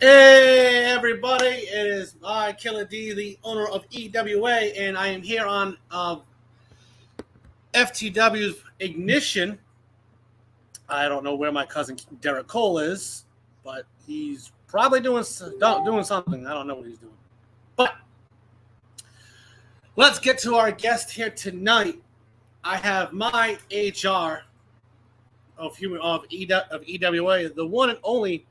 Hey everybody, it is I, Killer D, the owner of EWA, and I am here on FTW's Ignition. I don't know where my cousin Derek Cole is, but he's probably doing something. I don't know what he's doing. But let's get to our guest here tonight. I have my HR of EWA, the one and only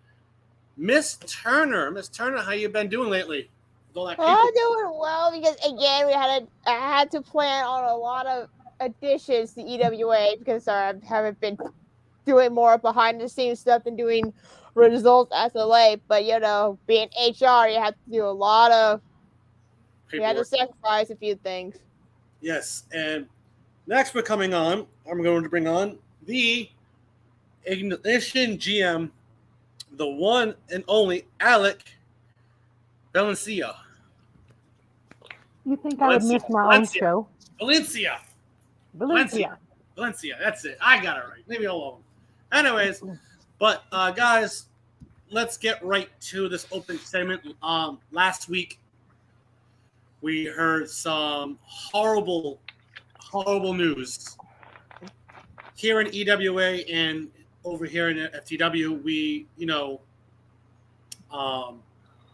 Miss Turner. Miss Turner, how you been doing lately? I'm doing well because again I had to plan on a lot of additions to EWA because I haven't been doing more behind the scenes stuff than doing results as of late. But being HR, you have to do a lot of you had to sacrifice a few things. Yes, and next we're coming on. I'm going to bring on the Ignition GM, the one and only Alec Valencia. You think I would miss my own show? Valencia. That's it. I got it right. Leave me alone. Anyways, but guys, let's get right to this open segment. Last week we heard some horrible news here in EWA and over here in FTW. We,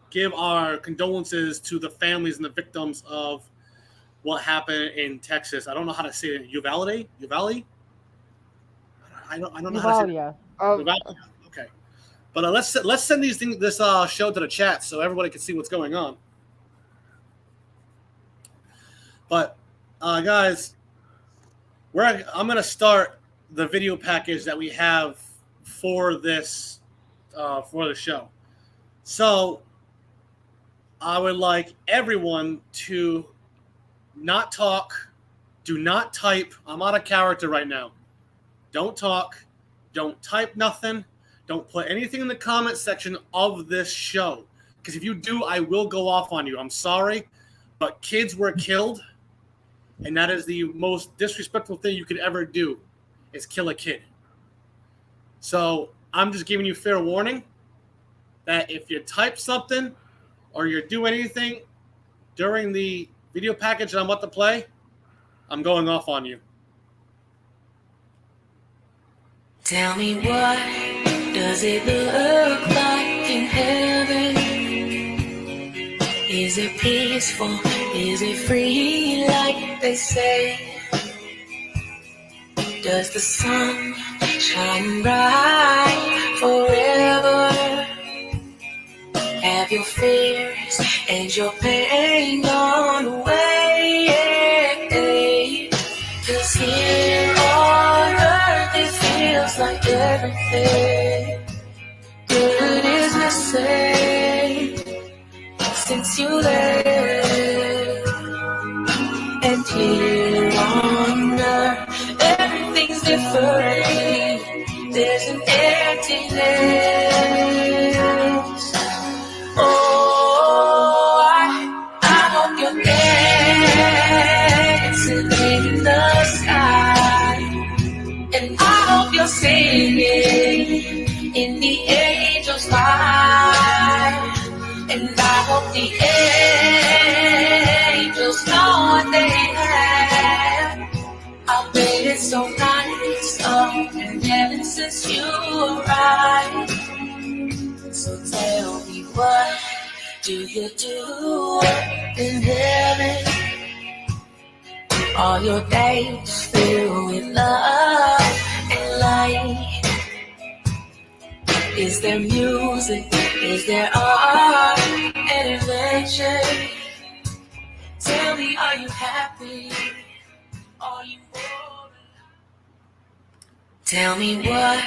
give our condolences to the families and the victims of what happened in Texas. I don't know how to say it. Uvalde? I don't know how to say it. Uvalde. Okay. But let's send this show to the chat so everybody can see what's going on. But guys, I'm going to start the video package that we have for this for the show. So I would like everyone to not talk, do not type. I'm out of character right now. Don't talk, don't type nothing, don't put anything in the comment section of this show. Because if you do, I will go off on you. I'm sorry, but kids were killed, and that is the most disrespectful thing you could ever do, is kill a kid. So I'm just giving you fair warning that if you type something or you do anything during the video package that I'm about to play, I'm going off on you. Tell me, what does it look like in heaven? Is it peaceful? Is it free like they say? Does the sun shine bright forever? Have your fears and your pain gone away? 'Cause here on earth it feels like everything good is missing since you left. And here on earth everything's different. There's an emptiness. Oh, I hope you're dancing in the sky, and I hope you're singing in the angel's choir, and I hope the angels know what they have. I bet it's so nice up in heaven since you arrived. So tell me, what do you do in heaven? Are your days filled with love and light? Is there music? Is there art and adventure? Tell me, are you happy? Are you bored? Tell me what.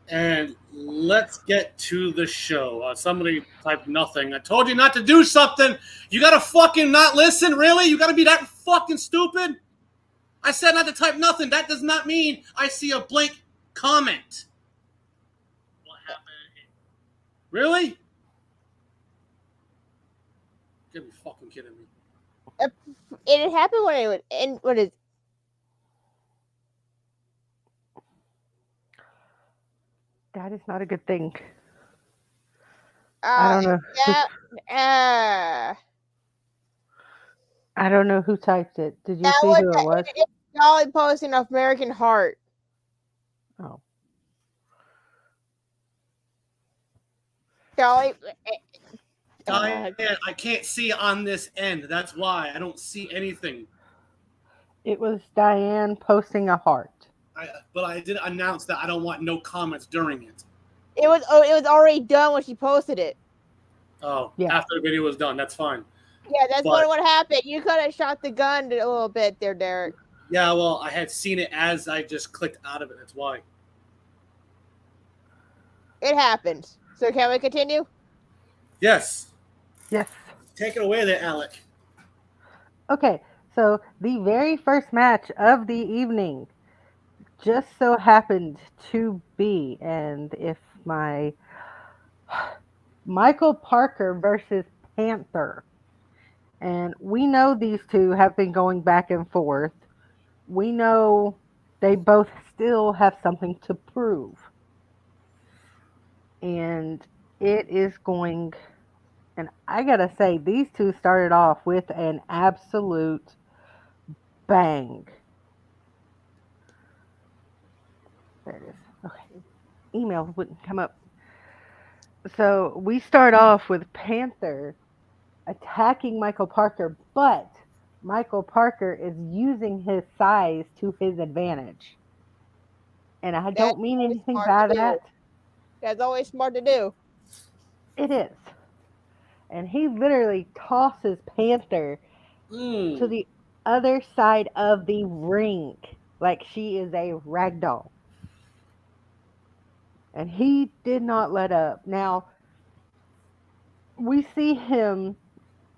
And let's get to the show. Somebody typed nothing. I told you not to do something. You gotta fucking not listen, really? You gotta be that fucking stupid? I said not to type nothing. That does not mean I see a blank comment. What happened? Really? You gotta be fucking kidding me. It happened when it was in what is. That is not a good thing. I don't know. Yeah. I don't know who typed it. Did you That see was who it was? Dolly posting American Heart. Oh, Dolly. Diane, I can't see on this end. That's why I don't see anything. it was Diane posting a heart. But I did announce that I don't want no comments during it. It was already done when she posted it. Oh, Yeah. after the video was done, that's fine. Yeah, that's what happened. You could have shot the gun a little bit there, Derek. Yeah, well, I had seen it as I just clicked out of it. That's why. It happens. So can we continue? Yes. Yes. Take it away there, Alec. Okay, so the very first match of the evening just so happened to be, and if my Michael Parker versus Panther. And we know these two have been going back and forth. We know they both still have something to prove. And it is going, and I gotta say, these two started off with an absolute bang. There it is. Okay. Email wouldn't come up. So we start off with Panther attacking Michael Parker, but Michael Parker is using his size to his advantage. And I don't mean anything by that. That's always smart to do. It is. And he literally tosses Panther to the other side of the ring like she is a rag doll. And he did not let up. Now, we see him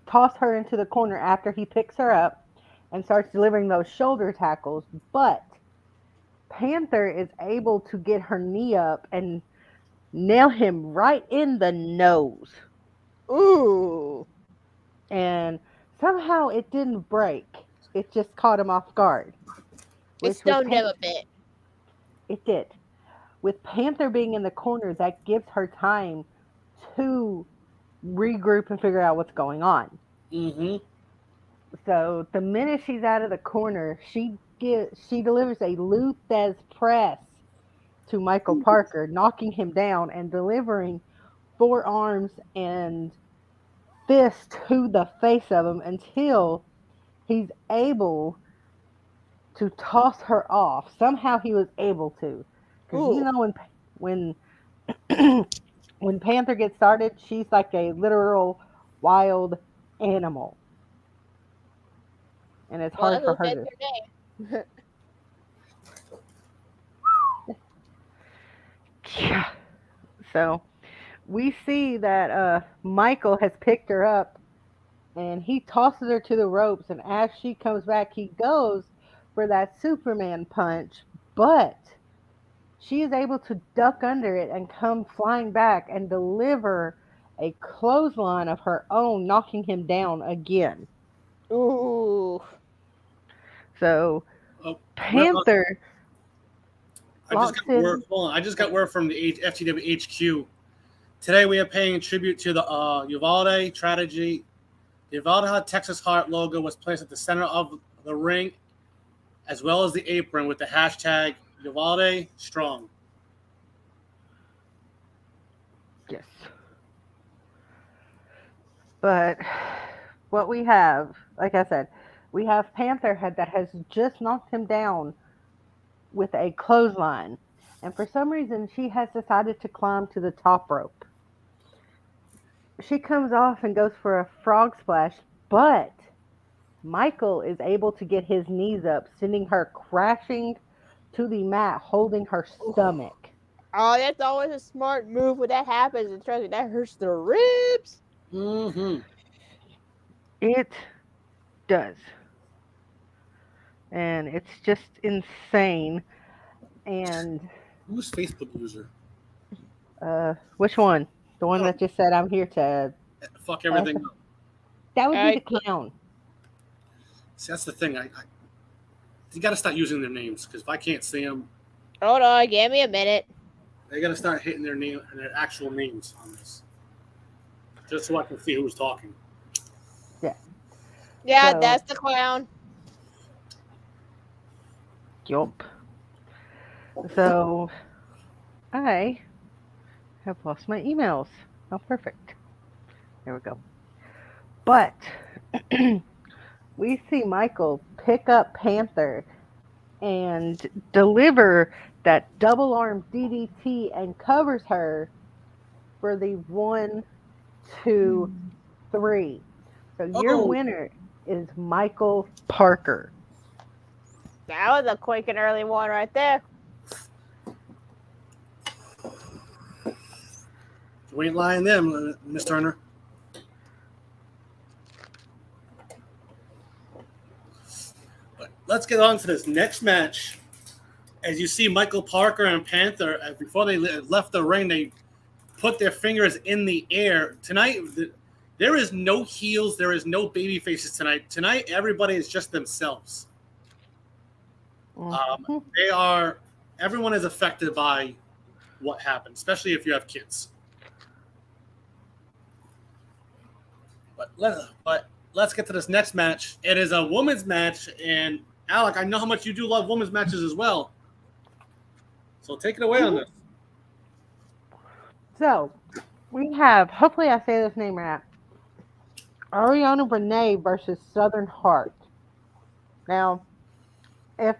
toss her into the corner after he picks her up and starts delivering those shoulder tackles, but Panther is able to get her knee up and nail him right in the nose. Ooh. And somehow it didn't break. It just caught him off guard. It stoned him a bit. It did. With Panther being in the corner, that gives her time to regroup and figure out what's going on. Mm-hmm. So the minute she's out of the corner, she delivers a Lou Thez press to Michael Parker, knocking him down and delivering forearms and fists to the face of him until he's able to toss her off. Somehow he was able to. Because you know when when Panther gets started, she's like a literal wild animal. And it's hard for her to. Yeah. So we see that Michael has picked her up and he tosses her to the ropes, and as she comes back, he goes for that Superman punch, but she is able to duck under it and come flying back and deliver a clothesline of her own, knocking him down again. Ooh. So Panther. I just got word from the FTW HQ. Today we are paying tribute to the Uvalde tragedy. The Uvalde Texas Heart logo was placed at the center of the ring, as well as the apron with the hashtag Uvalde Strong. Yes. But what we have, like I said, we have Panther that has just knocked him down with a clothesline. And for some reason, she has decided to climb to the top rope. She comes off and goes for a frog splash, but Michael is able to get his knees up, sending her crashing to the mat, holding her stomach. Oh, that's always a smart move when that happens. And trust me, that hurts the ribs. Mm-hmm. It does. And it's just insane. And who's Facebook user? Which one? The one that just said I'm here to fuck everything up. That would be the clown. See, that's the thing. You got to start using their names, because if I can't see them, hold on, give me a minute. They got to start hitting their name and their actual names on this. just so I can see who's talking. Yeah, So- that's the clown. Yup. So I have lost my emails. Oh, perfect. There we go. But we see Michael pick up Panther and deliver that double arm DDT and covers her for the 1, 2, 3. So your Oh. winner is Michael Parker. That was a quick and early one right there. You ain't lying there, Miss Turner. But let's get on to this next match. As you see, Michael Parker and Panther, before they left the ring, they put their fingers in the air. Tonight, there is no heels. There is no baby faces tonight. Tonight, everybody is just themselves. Everyone is affected by what happened, especially if you have kids. But let's get to this next match. It is a women's match, and Alec, I know how much you do love women's matches as well. So take it away on this. So we have, hopefully I say this name right, Ariana Renee versus Southern Heart. Now, if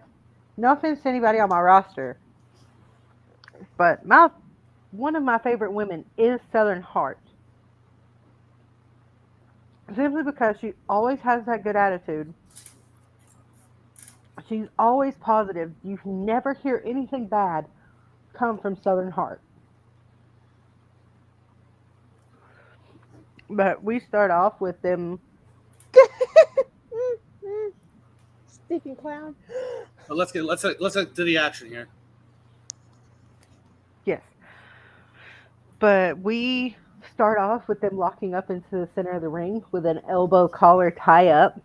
no offense to anybody on my roster, but one of my favorite women is Southern Heart. Simply because she always has that good attitude. She's always positive. You never hear anything bad come from Southern Heart. But we start off with them. Stinking clown. So let's get to the action here. Yes. But we start off with them locking up into the center of the ring with an elbow collar tie up,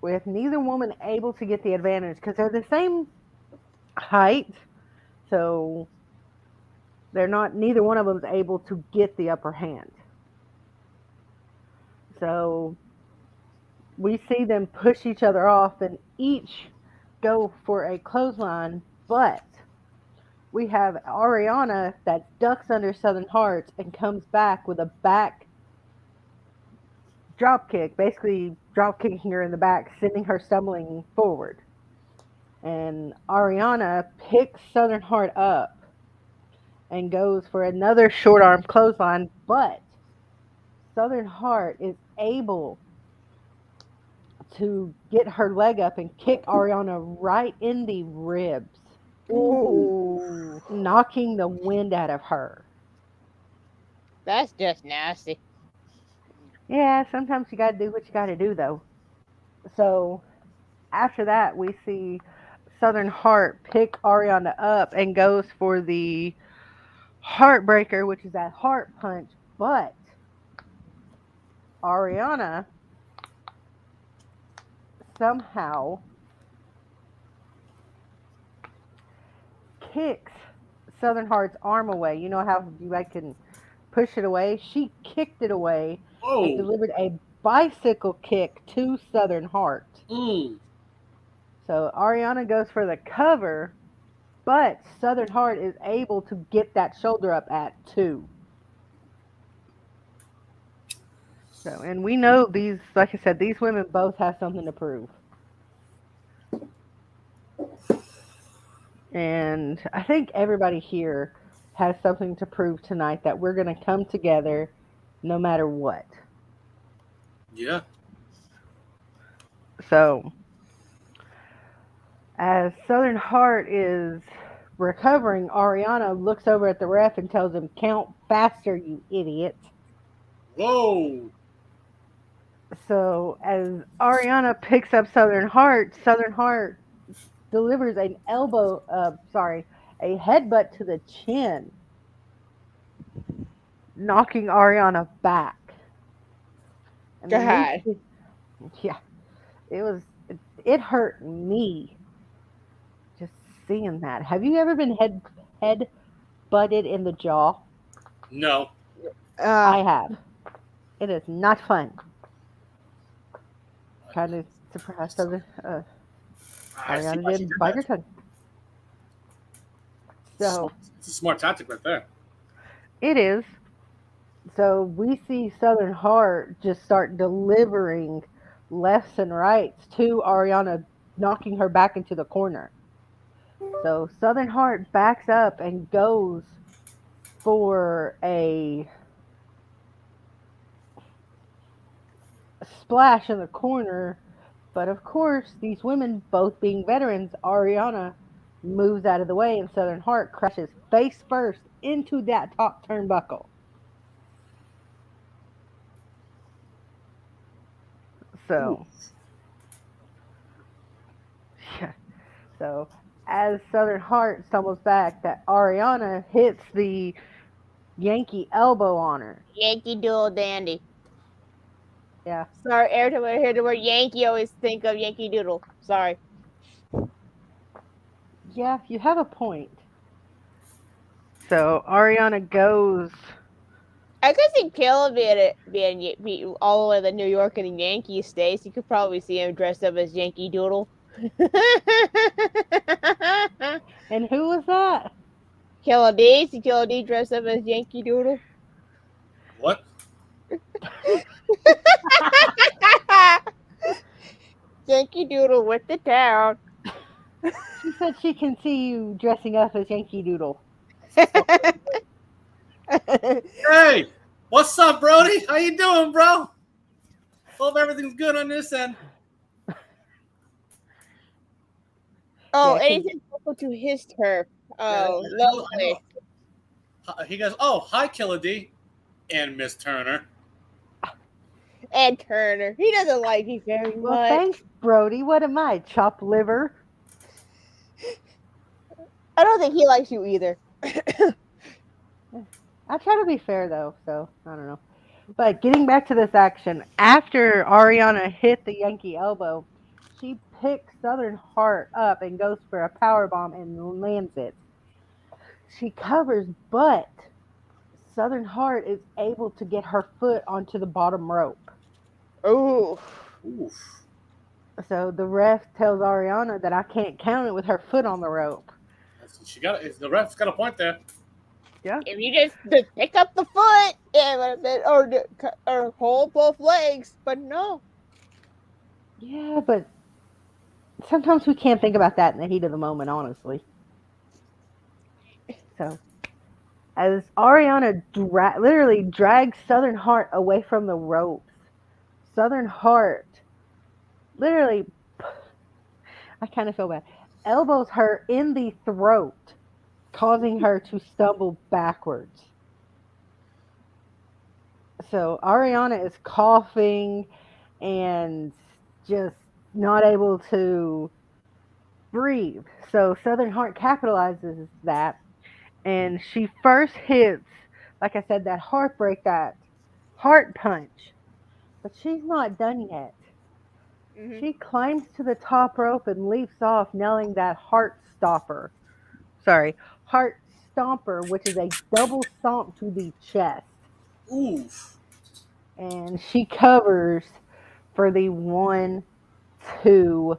with neither woman able to get the advantage because they're the same height. So neither one of them is able to get the upper hand. So we see them push each other off and each go for a clothesline, but we have Ariana that ducks under Southern Heart and comes back with a back drop kick, basically drop kicking her in the back, sending her stumbling forward. And Ariana picks Southern Heart up and goes for another short arm clothesline, but Southern Heart is able to get her leg up and kick Ariana right in the ribs. Ooh. Knocking the wind out of her. That's just nasty. Yeah, sometimes you gotta do what you gotta do, though. So, after that, we see Southern Heart pick Ariana up and goes for the Heartbreaker, which is that heart punch, but Ariana somehow kicks Southern Heart's arm away. You know how you can push it away? She kicked it away and delivered a bicycle kick to Southern Heart. So Ariana goes for the cover, but Southern Heart is able to get that shoulder up at 2. So, and we know these, like I said, these women both have something to prove. And I think everybody here has something to prove tonight, that we're going to come together no matter what. Yeah. So, as Southern Heart is recovering, Ariana looks over at the ref and tells him, "Count faster, you idiot." Whoa. So, as Ariana picks up Southern Heart delivers an a headbutt to the chin, knocking Ariana back. And then it hurt me just seeing that. Have you ever been head butted in the jaw? No. I have. It is not fun. Kind of surprised of it. I see Ariana why she did did bite that. her tongue. So It's a smart tactic right there. it is. So we see Southern Heart just start delivering lefts and rights to Ariana, knocking her back into the corner. So Southern Heart backs up and goes for a splash in the corner. But of course, these women, both being veterans, Ariana moves out of the way and Southern Heart crashes face first into that top turnbuckle. So, yeah. So as Southern Heart stumbles back, that Ariana hits the Yankee elbow on her. Yankee Doodle Dandy. Yeah. Sorry, every time I hear the word Yankee, I always think of Yankee Doodle. Sorry. Yeah, you have a point. So Ariana goes. I could see Caleb being all the way to New York in the Yankee states. You could probably see him dressed up as Yankee Doodle. And who was that? Killer D. See Killer D dressed up as Yankee Doodle. What? Yankee Doodle with the town. She said she can see you dressing up as Yankee Doodle. Hey, what's up, Brody? How you doing, bro? Hope everything's good on this end. Oh, Yeah, and he's local to his turf. Oh, Yeah, lovely. He goes, "Oh, hi, Killer D, and Miss Turner." And Turner. He doesn't like me very Well, much. thanks, Brody. What am I, chopped liver? I don't think he likes you either. I try to be fair though, so I don't know. But getting back to this action, after Ariana hit the Yankee elbow, she picks Southern Heart up and goes for a power bomb and lands it. She covers, but Southern Heart is able to get her foot onto the bottom rope. Ooh. Oof. So the ref tells Ariana that I can't count it with her foot on the rope. She got it. The ref's got a point there. If you just pick up the foot, it would have been, or hold both legs, but no. Yeah, but sometimes we can't think about that in the heat of the moment, honestly. So, as Ariana literally drags Southern Heart away from the ropes, Southern Heart literally, I kind of feel bad, elbows her in the throat, causing her to stumble backwards. So Ariana is coughing and just not able to breathe. So Southern Heart capitalizes that, and she first hits, like I said, that heartbreak, that heart punch. But she's not done yet. Mm-hmm. She climbs to the top rope and leaps off, nailing that heart stomper, which is a double stomp to the chest. Oof. And she covers for the 1, 2,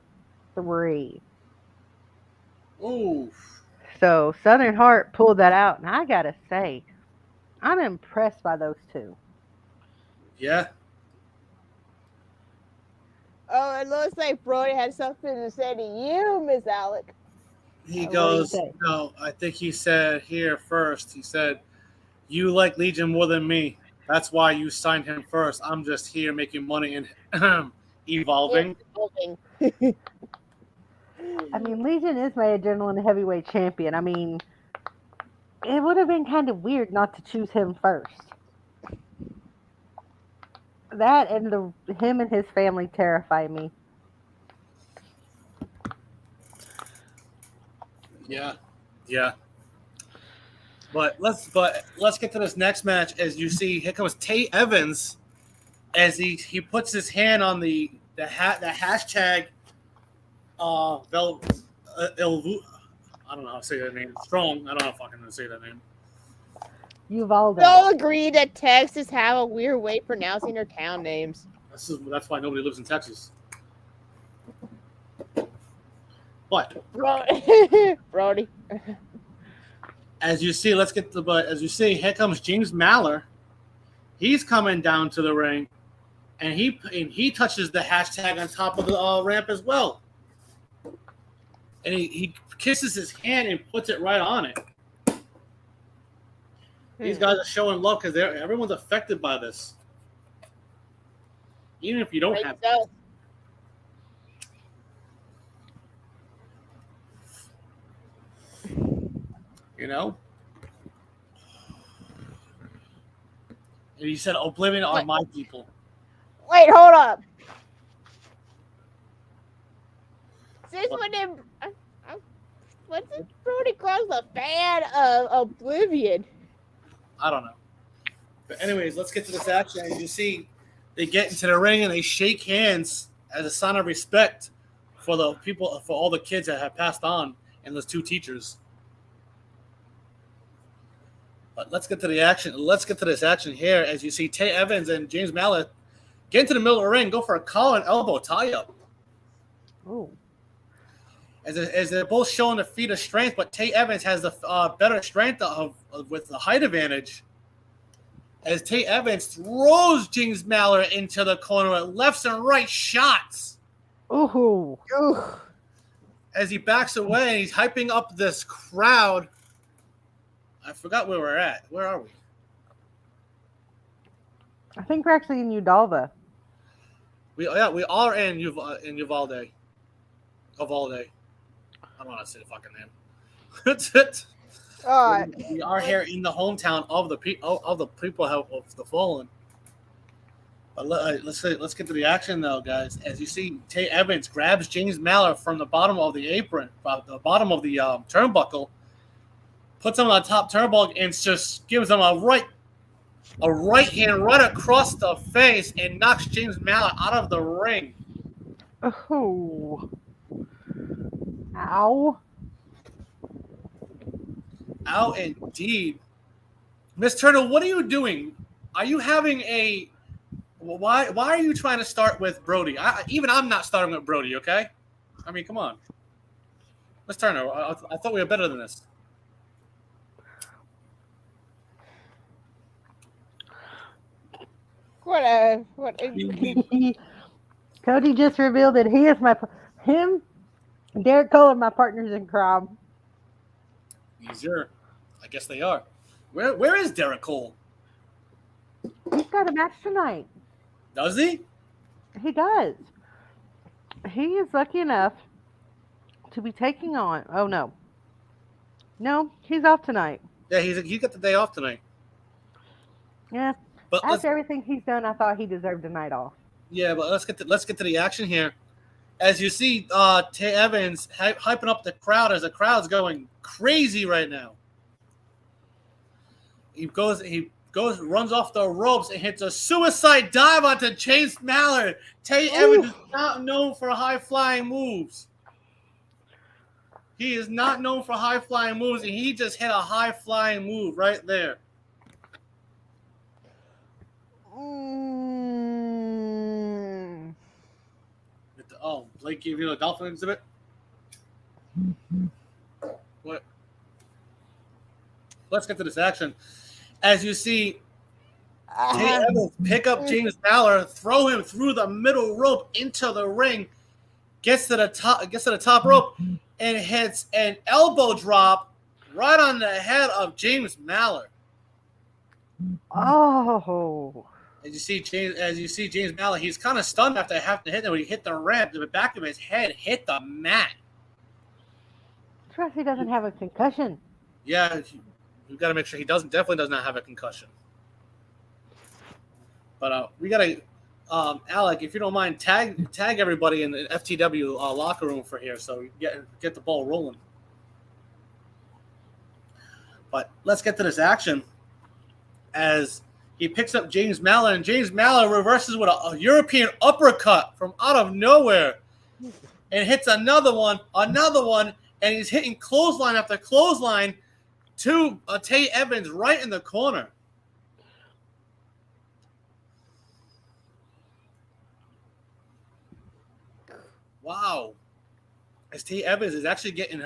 3. Oof. So Southern Heart pulled that out, and I gotta say, I'm impressed by those two. Yeah. Oh, it looks like Brody had something to say to you, Miss Alec. He What do goes, you say? no, I think he said here first. He said, "You like Legion more than me. That's why you signed him first. I'm just here making money and evolving." I mean, Legion is my adrenaline heavyweight champion. I mean, it would have been kind of weird not to choose him first. That and him and his family terrify me. Yeah. But let's get to this next match. As you see, here comes Tate Evans, as he puts his hand on the hashtag. I don't know how to say that name. Strong. I don't know if I can say that name. Uvalde. We all agree that Texas have a weird way of pronouncing their town names. That's why nobody lives in Texas. But Brody. as you see, as you see, here comes James Maller. He's coming down to the ring, and he touches the hashtag on top of the ramp as well. And he kisses his hand and puts it right on it. These guys are showing love because everyone's affected by this. Even if you don't have it. You know? And he said, Oblivion are my people. Wait, hold up. Since when did what's this Brody Cross a fan of Oblivion? I don't know. But anyways, let's get to this action. As you see, they get into the ring and they shake hands as a sign of respect for the people, for all the kids that have passed on and those two teachers. But let's get to the action. Let's get to this action here. As you see, Tay Evans and James Maller get into the middle of the ring, go for a collar and elbow tie-up. Oh. As they're both showing the feat of strength, but Tay Evans has the better strength with the height advantage. As Tay Evans throws James Maller into the corner with lefts and right shots. Ooh. As he backs away, he's hyping up this crowd. I forgot where we're at. Where are we? I think we're actually in Uvalde. We are in Uvalde. Uvalde. I don't want to say the fucking name. That's it. We are here in the hometown of the people of the fallen. But let's get to the action though, guys. As you see, Tay Evans grabs James Maller from the bottom of the apron, the bottom of the turnbuckle, puts him on the top turnbuckle, and just gives him a right hand right across the face and knocks James Maller out of the ring. Oh. Ow. Ow, indeed. Miss Turner, what are you doing? Are you having a... Why are you trying to start with Brody? I'm not starting with Brody, okay? I mean, come on. Miss Turner, I thought we were better than this. What? Cody just revealed that he is him, Derek Cole are my partners in crime. Easier. I guess they are. Where is Derek Cole? He's got a match tonight. Does he? He does. He is lucky enough to be taking on. Oh no. No, he's off tonight. Yeah, he got the day off tonight. Yeah. But after everything he's done, I thought he deserved a night off. Yeah, but let's get to the action here. As you see, Tay Evans hyping up the crowd as the crowd's going crazy right now. He runs off the ropes and hits a suicide dive onto James Maller. Tay Evans is not known for high-flying moves. He is not known for high-flying moves, and he just hit a high-flying move right there. Oh, Blake gave you a dolphin exhibit? What? Let's get to this action. As you see, Tay Evans pick up James Maller, throw him through the middle rope into the ring, gets to the top rope, and hits an elbow drop right on the head of James Maller. Oh. As you see James Maller, he's kind of stunned after having to hit him. When he hit the ramp, the back of his head hit the mat. Trust he doesn't have a concussion. Yeah, we've got to make sure he definitely does not have a concussion. But we got to, Alec, if you don't mind, tag everybody in the FTW locker room for here, so we get the ball rolling. But let's get to this action. As he picks up James Maller, and James Maller reverses with a European uppercut from out of nowhere and hits another one, and he's hitting clothesline after clothesline to Tay Evans right in the corner. Wow. As Tay Evans is actually getting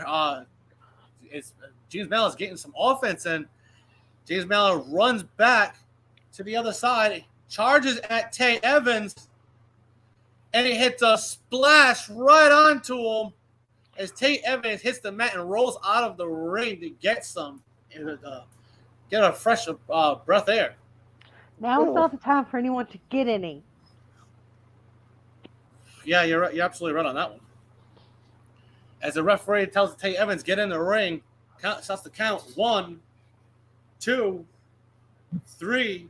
James Mallard is getting some offense, and James Mallard runs back to the other side, charges at Tay Evans, and he hits a splash right onto him as Tay Evans hits the mat and rolls out of the ring to get some, get a fresh breath air. Now it's not the time for anyone to get any. Yeah, you're right. You're absolutely right on that one. As the referee tells Tay Evans, get in the ring, starts to count 1, 2, 3,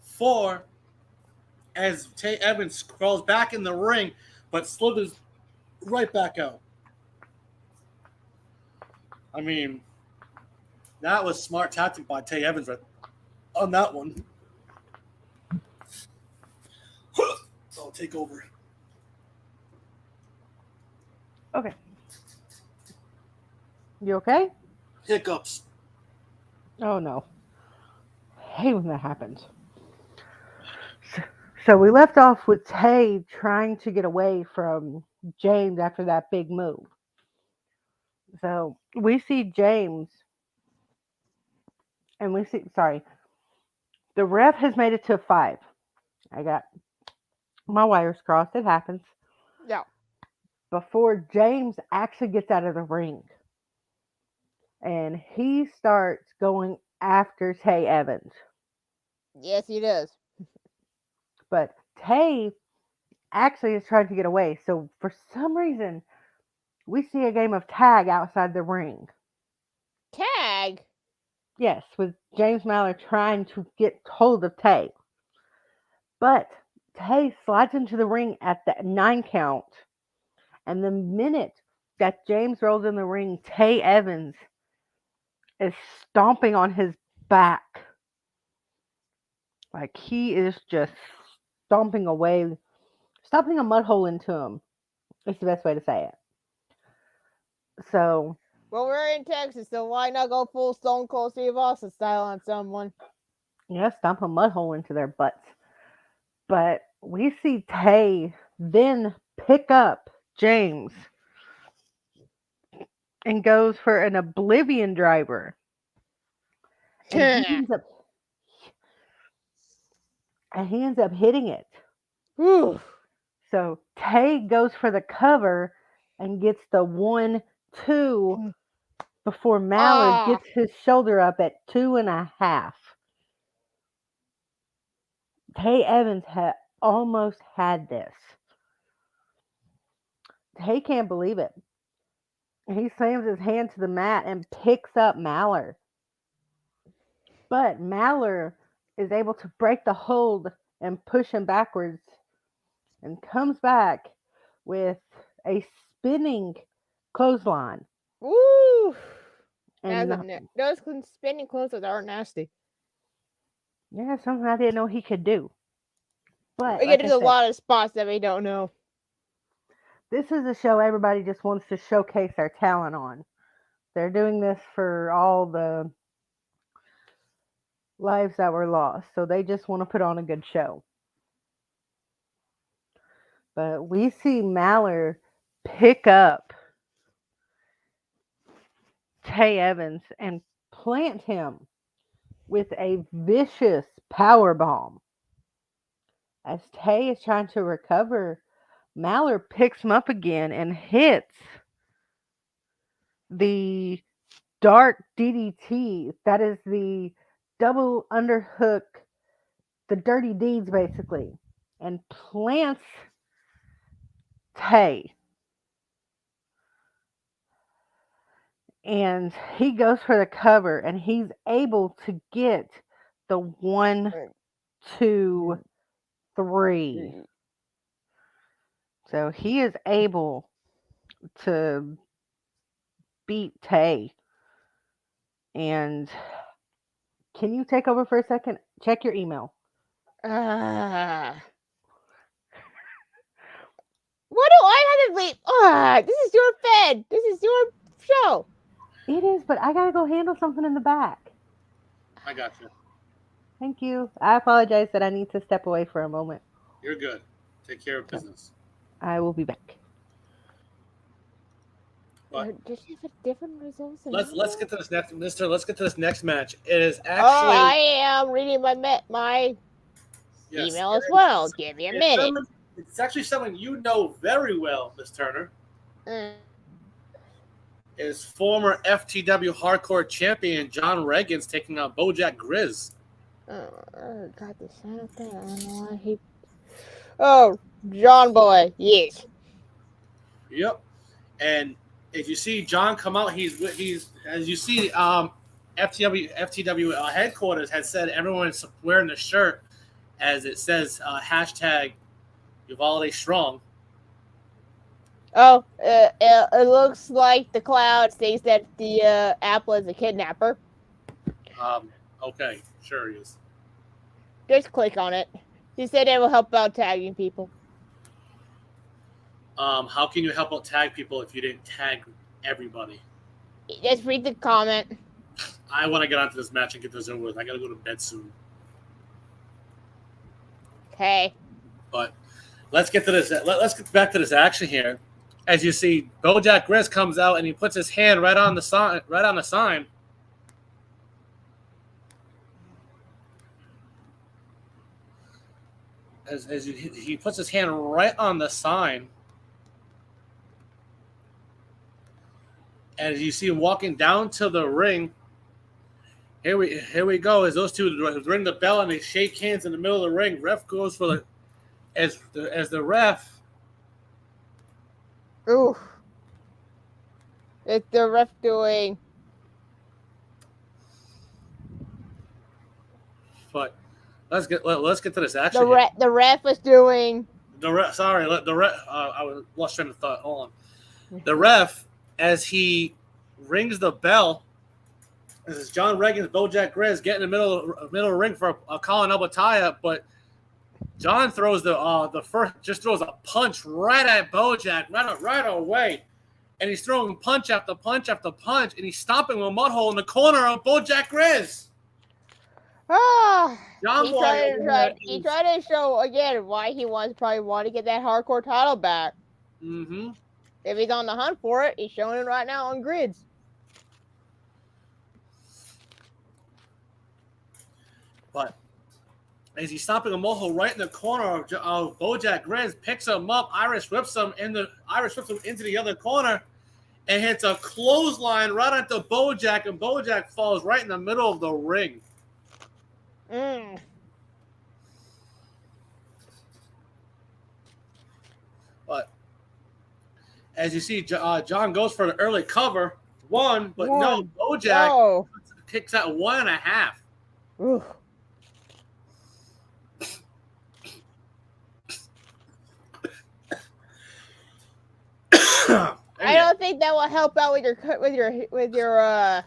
4. As Tay Evans crawls back in the ring, but slithers right back out. I mean, that was smart tactic by Tay Evans right on that one. I'll take over. Okay. You okay? Hiccups. Oh no. I hate when that happens. So we left off with Tay trying to get away from James after that big move. So we see James, and the ref has made it to 5. I got my wires crossed. It happens. Yeah. Before James actually gets out of the ring. And he starts going after Tay Evans. Yes, he does. But Tay actually is trying to get away. So for some reason, we see a game of tag outside the ring. Tag? Yes, with James Mallard trying to get hold of Tay. But Tay slides into the ring at the 9 count. And the minute that James rolls in the ring, Tay Evans is stomping on his back. Like he is just stomping a mud hole into him. It's the best way to say it. So, well, we're in Texas, so why not go full Stone Cold Steve Austin style on someone? yeah, stomp a mud hole into their butts. But we see Tay then pick up James and goes for an Oblivion driver. And he ends up hitting it. Whew. So Tay goes for the cover and gets the 1-2 before Mallard gets his shoulder up at 2.5. Tay Evans had almost had this. Tay can't believe it. He slams his hand to the mat and picks up Mallard. But Mallard is able to break the hold and push him backwards and comes back with a spinning clothesline. Woo! And Those spinning clotheslines are nasty. yeah, something I didn't know he could do. But there's a lot of spots that we don't know. This is a show everybody just wants to showcase their talent on. They're doing this for all the lives that were lost, so they just want to put on a good show. But we see Mallard pick up Tay Evans and plant him with a vicious power bomb. As Tay is trying to recover, Mallard picks him up again and hits the dark DDT. That is the double underhook, the dirty deeds basically, and plants Tay. And he goes for the cover and he's able to get the 1, 2, 3. So he is able to beat Tay. And can you take over for a second? Check your email. What do I have to leave? This is your fed. This is your show. It is, but I gotta go handle something in the back. I got you. Thank you. I apologize that I need to step away for a moment. You're good. Take care of business. I will be back. But Just have a different results. let's get to this next, Mister. Let's get to this next match. It is Oh, actually I am reading my yes, email it as is- well. Give me a it's minute. someone- It's actually someone you know very well, Miss Turner. Mm. Is former FTW Hardcore Champion John Reagans taking on Bojack Grizz. Got the same thing. I don't know why he. Oh, John Boy. Yes. Yep. And if you see John come out, he's as you see, FTW headquarters has said everyone's wearing the shirt as it says hashtag Uvalde Strong. Oh, it looks like the cloud states that the Apple is a kidnapper. Okay, sure he is. Just click on it. He said it will help out tagging people. How can you help out tag people if you didn't tag everybody? Just read the comment. I want to get onto this match and get this over with. I got to go to bed soon. Okay. But let's get to this. Let's get back to this action here. As you see, Bojack Grizz comes out and he puts his hand right on the sign. Right on the sign. He puts his hand right on the sign. And as you see him walking down to the ring, here we go. As those two ring the bell and they shake hands in the middle of the ring, ref goes for the as the ref. Ooh. It's the ref doing. But let's get to this action. The ref was doing. The ref. Sorry, the ref. I was lost train of thought. Hold on. The ref, as he rings the bell, this is John Reagans, Bojack Grizz get in the middle of the ring for a Colin Elbow tie-up, but John throws throws a punch right at Bojack right away, and he's throwing punch after punch after punch, and he's stomping a mud hole in the corner of Bojack Grizz. Ah. John He Boy, tried to show again why he probably want to get that hardcore title back. Mm-hmm. If he's on the hunt for it, he's showing it right now on grids. But as he's stomping a mohole right in the corner of Bojack Grizz, picks him up, Irish whips him into the other corner, and hits a clothesline right onto Bojack, and Bojack falls right in the middle of the ring. But as you see, John goes for the early cover, no, Bojack kicks out 1.5. Ooh. I don't think that will help out with your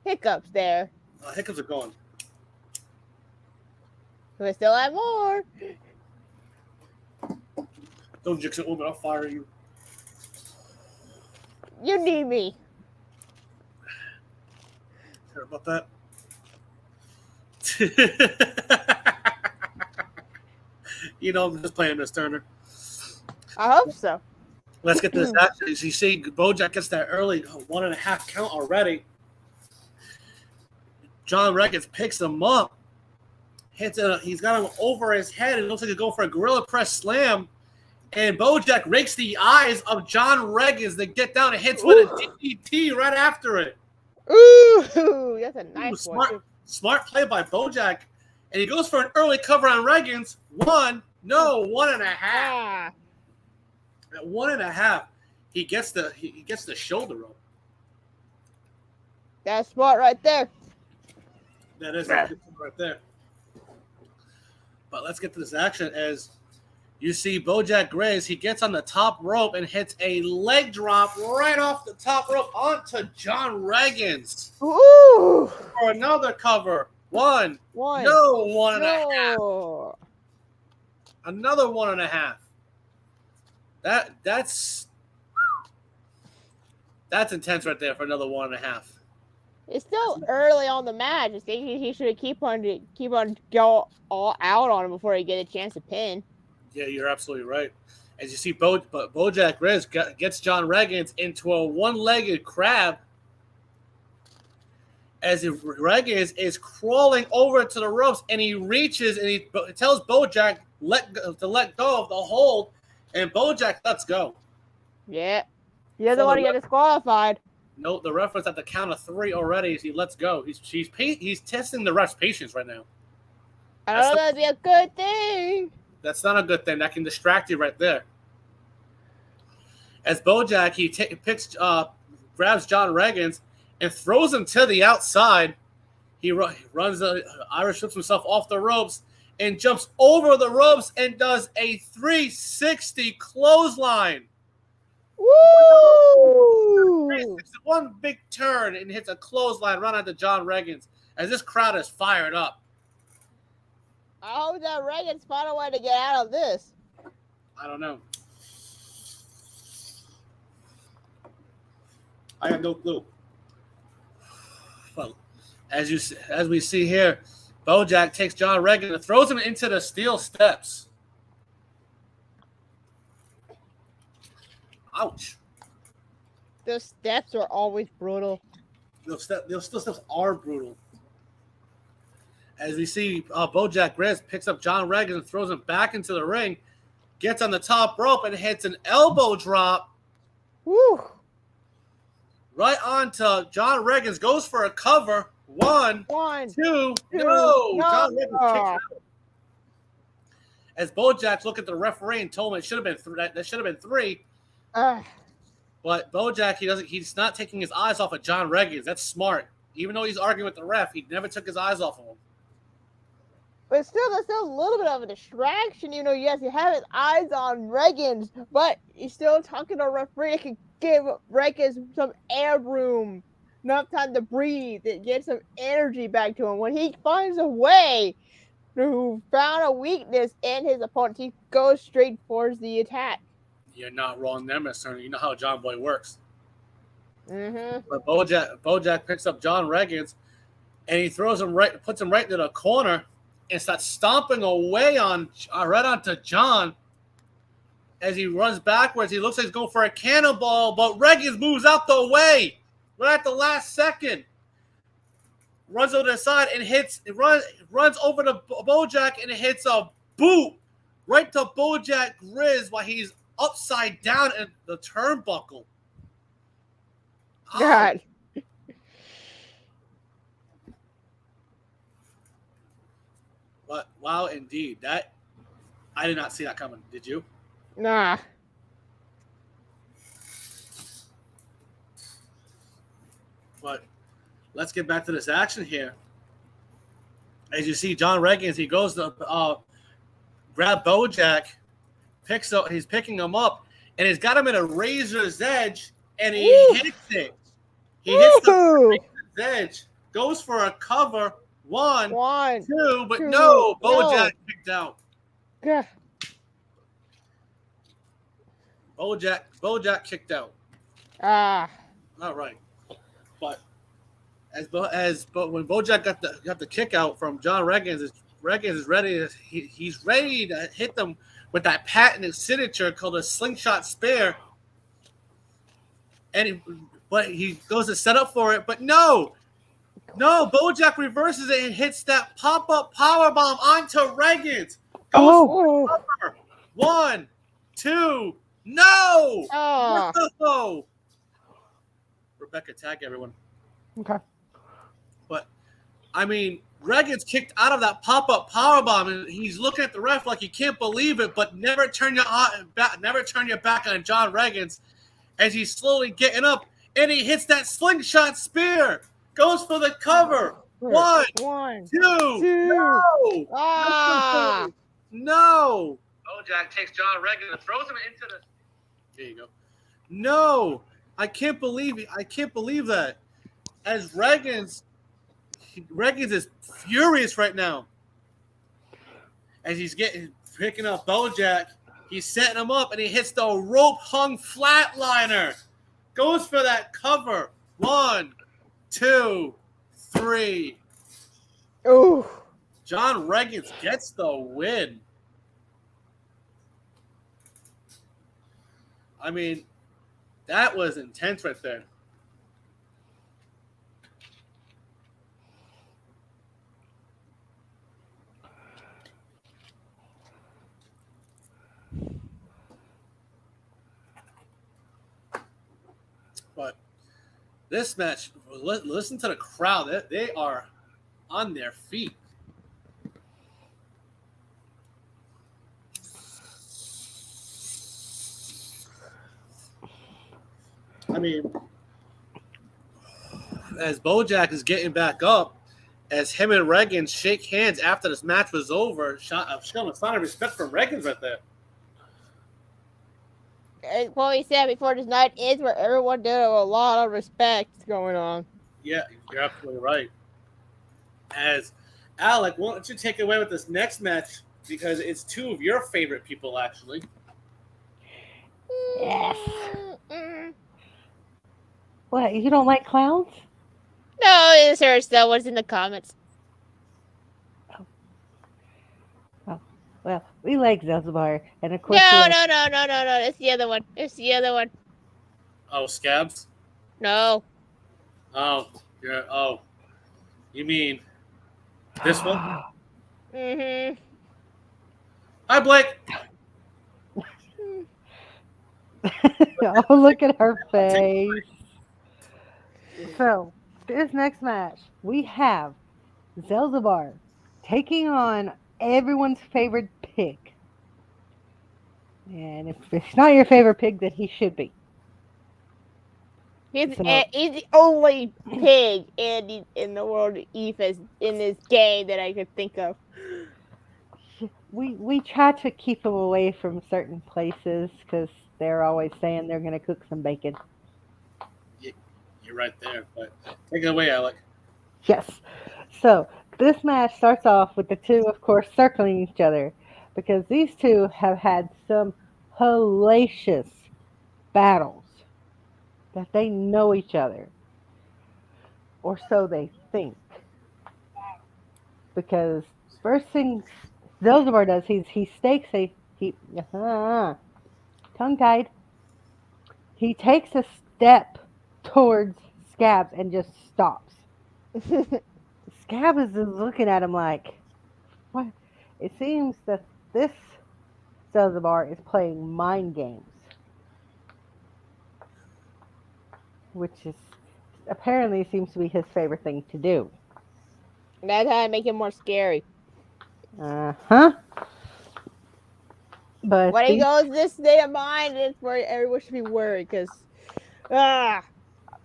hiccups there. Hiccups are going. We still have more. Don't jinx it, woman. I'll fire you. You need me. Care about that? I'm just playing, Miss Turner. I hope so. Let's get to this action. As you see, Bojack gets that early 1.5 count already. John Reagans picks him up, he's got him over his head, and it looks like he's going for a gorilla press slam. And Bojack rakes the eyes of John Reagans to get down and hits with a DDT right after it. Ooh, that's a nice one. Smart play by Bojack. And he goes for an early cover on Reagans. 1.5. Ah. At 1.5, he gets the shoulder rope. That's smart right there. That is right there. But let's get to this action. As you see Bojack Grizz, he gets on the top rope and hits a leg drop right off the top rope onto John Reagans. Ooh. For another cover. 1. One. No, 1.5. No. Another 1.5. That's That's intense right there for another 1.5. It's still early on the match. I think he should keep on go all out on him before he get a chance to pin. Yeah, you're absolutely right. As you see, Bojack Riz gets John Regans into a one-legged crab. As if Regans is crawling over to the ropes, and he reaches and he tells Bojack to let go of the hold, and Bojack lets go. Yeah, he doesn't want to get disqualified. No, the reference at the count of 3 already as he lets go. He's testing the ref's patience right now. I don't know that'd be a good thing. That's not a good thing. That can distract you right there. As Bojack, grabs John Regans and throws him to the outside. He runs Irish flips himself off the ropes and jumps over the ropes and does a 360 clothesline. Woo! One big turn and hits a clothesline right onto John Regans as this crowd is fired up. I hope that Reagan's found a way to get out of this. I don't know. I have no clue. Well, as we see here, Bojack takes John Regan and throws him into the steel steps. Ouch. Those steps are always brutal. Those steel steps are brutal. As we see, Bojack Riz picks up John Regan and throws him back into the ring, gets on the top rope and hits an elbow drop. Woo! Right onto John Regan's, goes for a cover. One, two, no! John Regan kicks out. As Bojack looked at the referee and told him it should have been that should have been 3. But Bojack, he's not taking his eyes off of John Regan. That's smart. Even though he's arguing with the ref, he never took his eyes off of him. But still, that's still a little bit of a distraction. You know, yes, you have his eyes on Regan's, but he's still talking to a referee that can give Regan's some air room, enough time to breathe, and get some energy back to him. When he finds a way to found a weakness in his opponent, he goes straight towards the attack. You're not wrong there, Mr. Turner. You know how John Boy works. Mm-hmm. But Bojack picks up John Regan's and he puts him right into the corner and starts stomping away right onto John. As he runs backwards, he looks like he's going for a cannonball, but Regans moves out the way right at the last second. Runs over the side and runs over to Bojack and hits a boot right to Bojack Riz while he's upside down in the turnbuckle. God. But wow, indeed. That I did not see that coming. Did you? Nah. But let's get back to this action here. As you see, John Regan, he goes to grab Bojack, he's picking him up, and he's got him in a razor's edge, and he hits it. He hits the razor's edge, goes for a cover. One, two, but no, Bojack kicked out. Yeah. Bojack kicked out. All right. But when Bojack got the kick out from John Regan is ready. He's ready to hit them with that patented signature called a slingshot spear. And he goes to set up for it, but no, Bojack reverses it and hits that pop-up powerbomb onto Regan's. One, two, no! No! Rebecca, tag everyone. Okay. But, I mean, Regan's kicked out of that pop-up powerbomb, and he's looking at the ref like he can't believe it, but never turn your back on John Regan's as he's slowly getting up, and he hits that slingshot spear. Goes for the cover. One, two. No. No. Bojack takes John Regan and throws him into the. There you go. No, I can't believe that. As Regan's is furious right now. As he's picking up Bojack, he's setting him up and he hits the rope hung flatliner. goes for that cover. 1, 2, 3. Ooh. John Reagans gets the win. I mean, that was intense right there. But this match, listen to the crowd. They are on their feet. I mean, as Bojack is getting back up, as him and Reagan shake hands after this match was over, showing a sign of respect from Reagan right there. What we said before this night is where everyone did a lot of respect going on. Yeah, you're absolutely right. As Alec, why don't you take away with this next match, because it's two of your favorite people, actually. Yes. What, you don't like clowns? No, it's her still. What's in the comments? Well, we like Zelzbar, and of course No. It's the other one. It's the other one. Oh, Scabs? No. Oh, you mean this one? Mm-hmm. Hi, Blake. Oh, look at her face. So, this next match, we have Zelzbar taking on everyone's favorite pig. And if it's not your favorite pig, then he should be. He's the only pig in the world of EFA in this game that I could think of. We try to keep them away from certain places because they're always saying they're going to cook some bacon. You're right there, but take it away, Alec. Yes. So this match starts off with the two, of course, circling each other because these two have had some hellacious battles that they know each other, or so they think. Because first thing Zelzbar does, he stakes tongue-tied. He takes a step towards Scabs and just stops. Scabs is looking at him like, what? It seems that this Zelzbar is playing mind games, which is apparently seems to be his favorite thing to do. That's how I make it more scary. But when he goes this state of mind, it's where everyone should be worried because,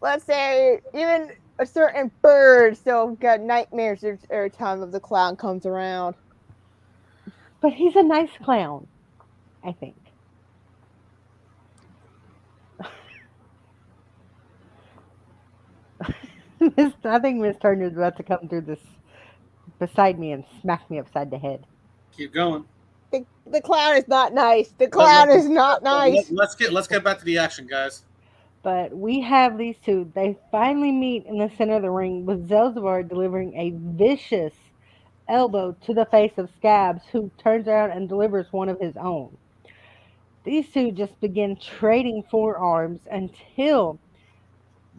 let's say even a certain bird still got nightmares every time the clown comes around. But he's a nice clown, I think. I think Miss Turner's about to come through this beside me and smack me upside the head. Keep going. The clown is not nice. The clown is not nice. Let's get back to the action, guys. But we have these two. They finally meet in the center of the ring with Zelzbar delivering a vicious elbow to the face of Scabs, who turns around and delivers one of his own. These two just begin trading forearms until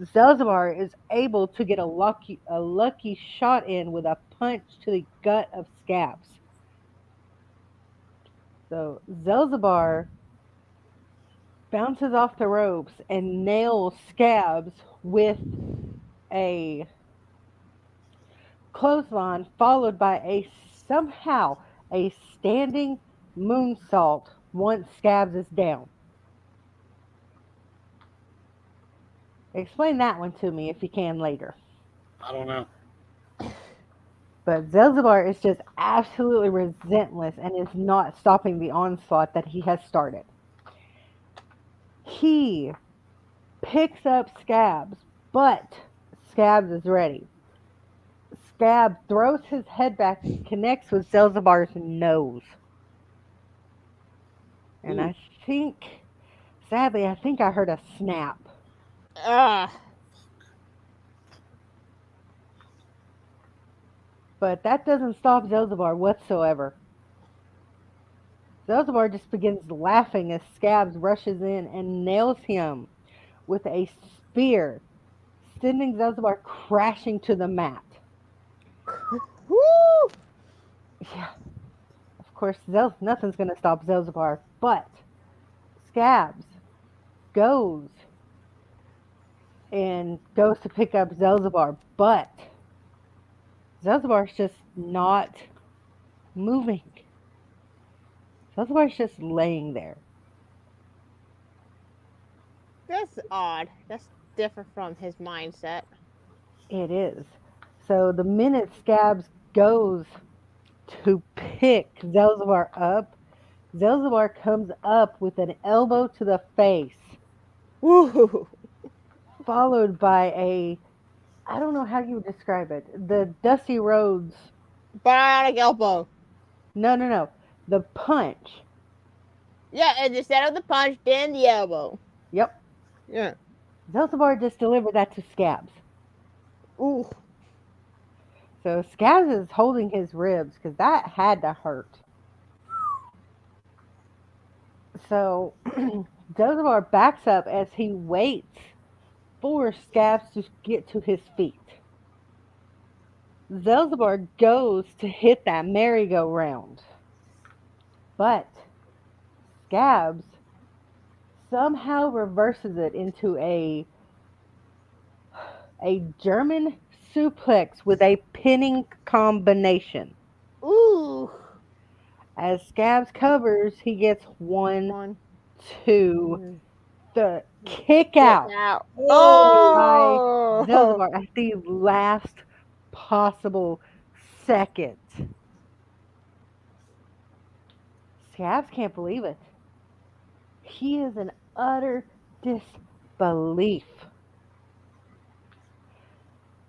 Zelzbar is able to get a lucky shot in with a punch to the gut of Scabs. So Zelzbar bounces off the ropes and nails Scabs with a clothesline, followed by somehow a standing moonsault once Scabs is down. Explain that one to me if you can later. I don't know. But Zelzbar is just absolutely relentless and is not stopping the onslaught that he has started. He picks up Scabs, but Scabs is ready. Scab throws his head back and connects with Zelzbar's nose. And I think, sadly, I heard a snap. Ah. But that doesn't stop Zelzabar whatsoever. Zelzabar just begins laughing as Scabs rushes in and nails him with a spear, sending Zelzabar crashing to the mat. Woo! Yeah, of course, nothing's going to stop Zelzabar, but Scabs goes to pick up Zelzabar, but Zelzabar's just not moving. Zelzabar's just laying there. That's odd. That's different from his mindset. It is. So the minute Scabs goes to pick Zelzabar up, Zelzabar comes up with an elbow to the face, Woo! followed by I don't know how you would describe it, the Dusty Rhodes. Bionic elbow. No. The punch. Yeah, and instead of the punch, then the elbow. Yep. Yeah. Zelzabar just delivered that to Scabs. Ooh. So Scabs is holding his ribs because that had to hurt. So Zelzabar backs up as he waits for Scabs to get to his feet. Zelzabar goes to hit that merry-go-round, but Scabs somehow reverses it into a German suplex with a pinning combination. Ooh. As Scabs covers, he gets 1, 2, the kick out. Oh! By Zelzabar at the last possible second. Scabs can't believe it. He is in utter disbelief.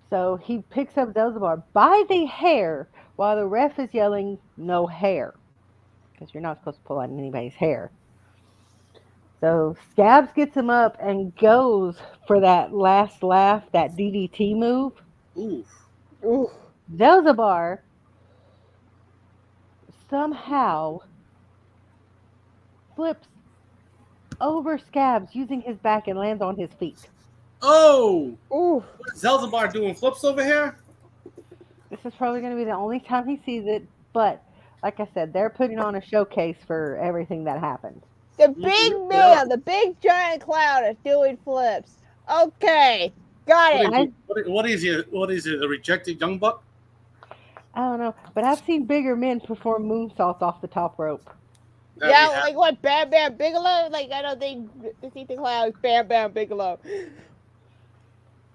So he picks up Zelzabar by the hair while the ref is yelling, "No hair." Because you're not supposed to pull out anybody's hair. So Scabs gets him up and goes for that last laugh, that DDT move. Ooh. Zelzabar somehow flips over Scabs using his back and lands on his feet. Oh! Ooh. What is Zelzabar doing flips over here? This is probably going to be the only time he sees it, but like I said, they're putting on a showcase for everything that happened. The big man, the big giant clown is doing flips. Okay, got it. What is he? The rejected young buck? I don't know, but I've seen bigger men perform moonsaults off the top rope. Yeah, like what, Bam Bam Bigelow? Like, I don't think the clown is Bam Bam Bigelow.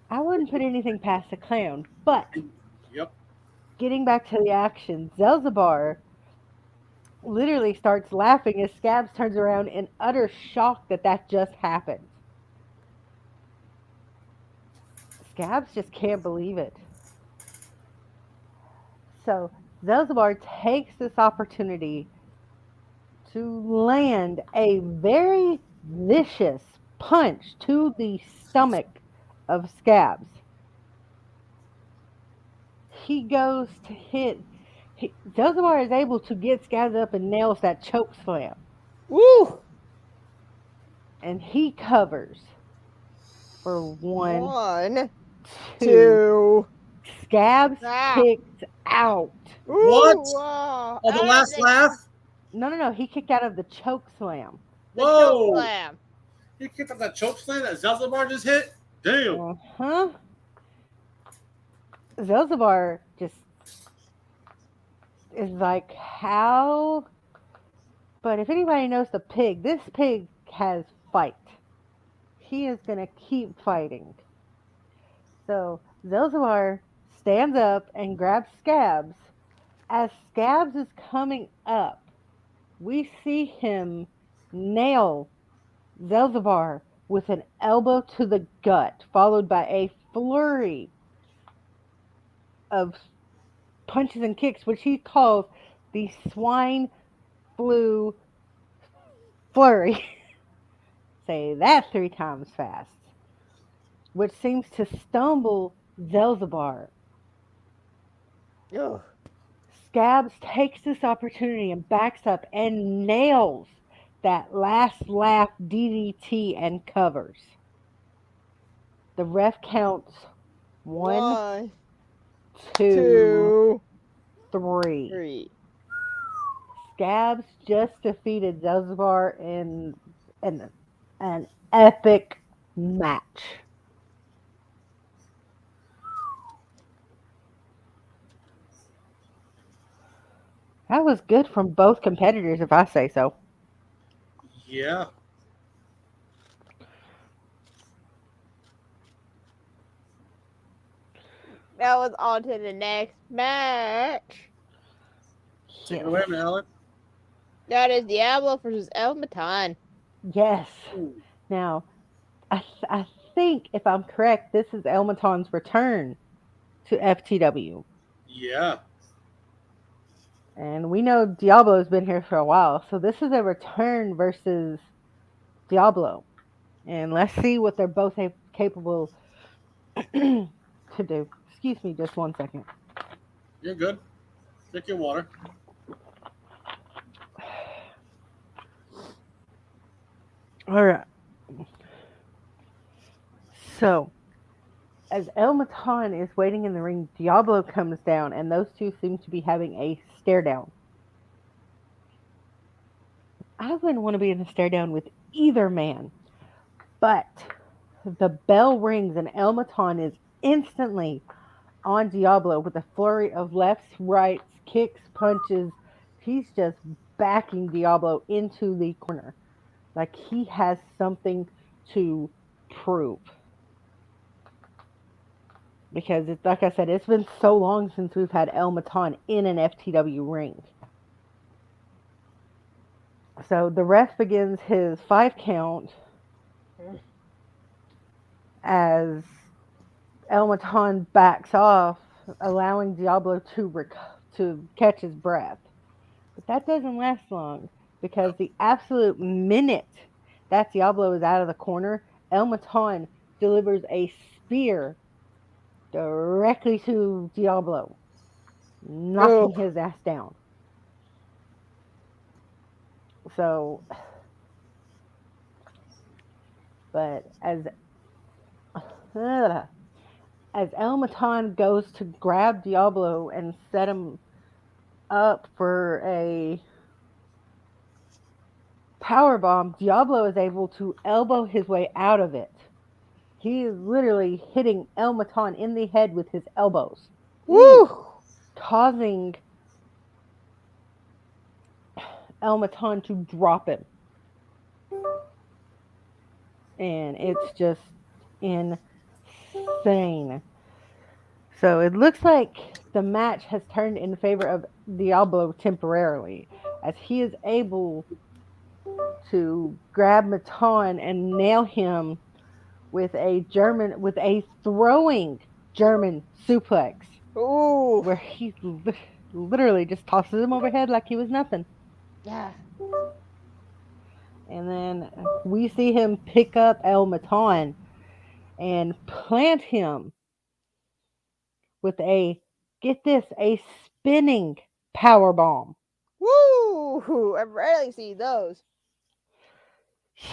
I wouldn't put anything past a clown, but getting back to the action, Zelzabar literally starts laughing as Scabs turns around in utter shock that just happened. Scabs just can't believe it. So Zelzabar takes this opportunity to land a very vicious punch to the stomach of Scabs. He goes to hit. Zelzabar is able to get Scabs up and nails that choke slam. Woo! And he covers for 1, 2. Scabs kicked out. What? Wow. Oh, the last laugh? No. He kicked out of the choke slam. Whoa! Choke slam. He kicked out that choke slam that Zelzabar just hit? Damn. Zelzabar just is like, how? But if anybody knows the pig, this pig has fight. He is going to keep fighting. So Zelzabar stands up and grabs Scabs. As Scabs is coming up, we see him nail Zelzabar with an elbow to the gut, followed by a flurry of punches and kicks, which he calls the swine flu flurry. Say that 3 times fast. which seems to stumble Zelzabar. Ugh. Scabs takes this opportunity and backs up and nails that last laugh DDT and covers. The ref counts 1, 2, 3. 3. Scabs just defeated Zelzabar in an epic match. That was good from both competitors, if I say so. Yeah. That was on to the next match. Take it away, Alan. That is Diablo versus El Matan. Yes. Ooh. Now, I think, if I'm correct, this is El Matan's return to FTW. Yeah. And we know Diablo's been here for a while, so this is a return versus Diablo. And let's see what they're both capable to do. Excuse me just 1 second. You're good. Drink your water. All right. So, as El Matan is waiting in the ring, Diablo comes down, and those two seem to be having a stare down. I wouldn't want to be in a stare down with either man, but the bell rings, and El Matan is instantly on Diablo with a flurry of lefts, rights, kicks, punches. He's just backing Diablo into the corner like he has something to prove. Because it's like I said, it's been so long since we've had El Matan in an FTW ring. So the ref begins his 5 count as El Matan backs off, allowing Diablo to catch his breath. But that doesn't last long, because the absolute minute that Diablo is out of the corner, El Matan delivers a spear directly to Diablo, knocking his ass down. So, but as El Matan goes to grab Diablo and set him up for a powerbomb, Diablo is able to elbow his way out of it. He is literally hitting El Matan in the head with his elbows. Woo! Causing El Matan to drop him. And it's just insane. So it looks like the match has turned in favor of Diablo temporarily, as he is able to grab Matan and nail him with a throwing German suplex. Ooh. Where he literally just tosses him overhead like he was nothing. Yeah. And then we see him pick up El Matan and plant him with a spinning power bomb. Woo! I've rarely seen those.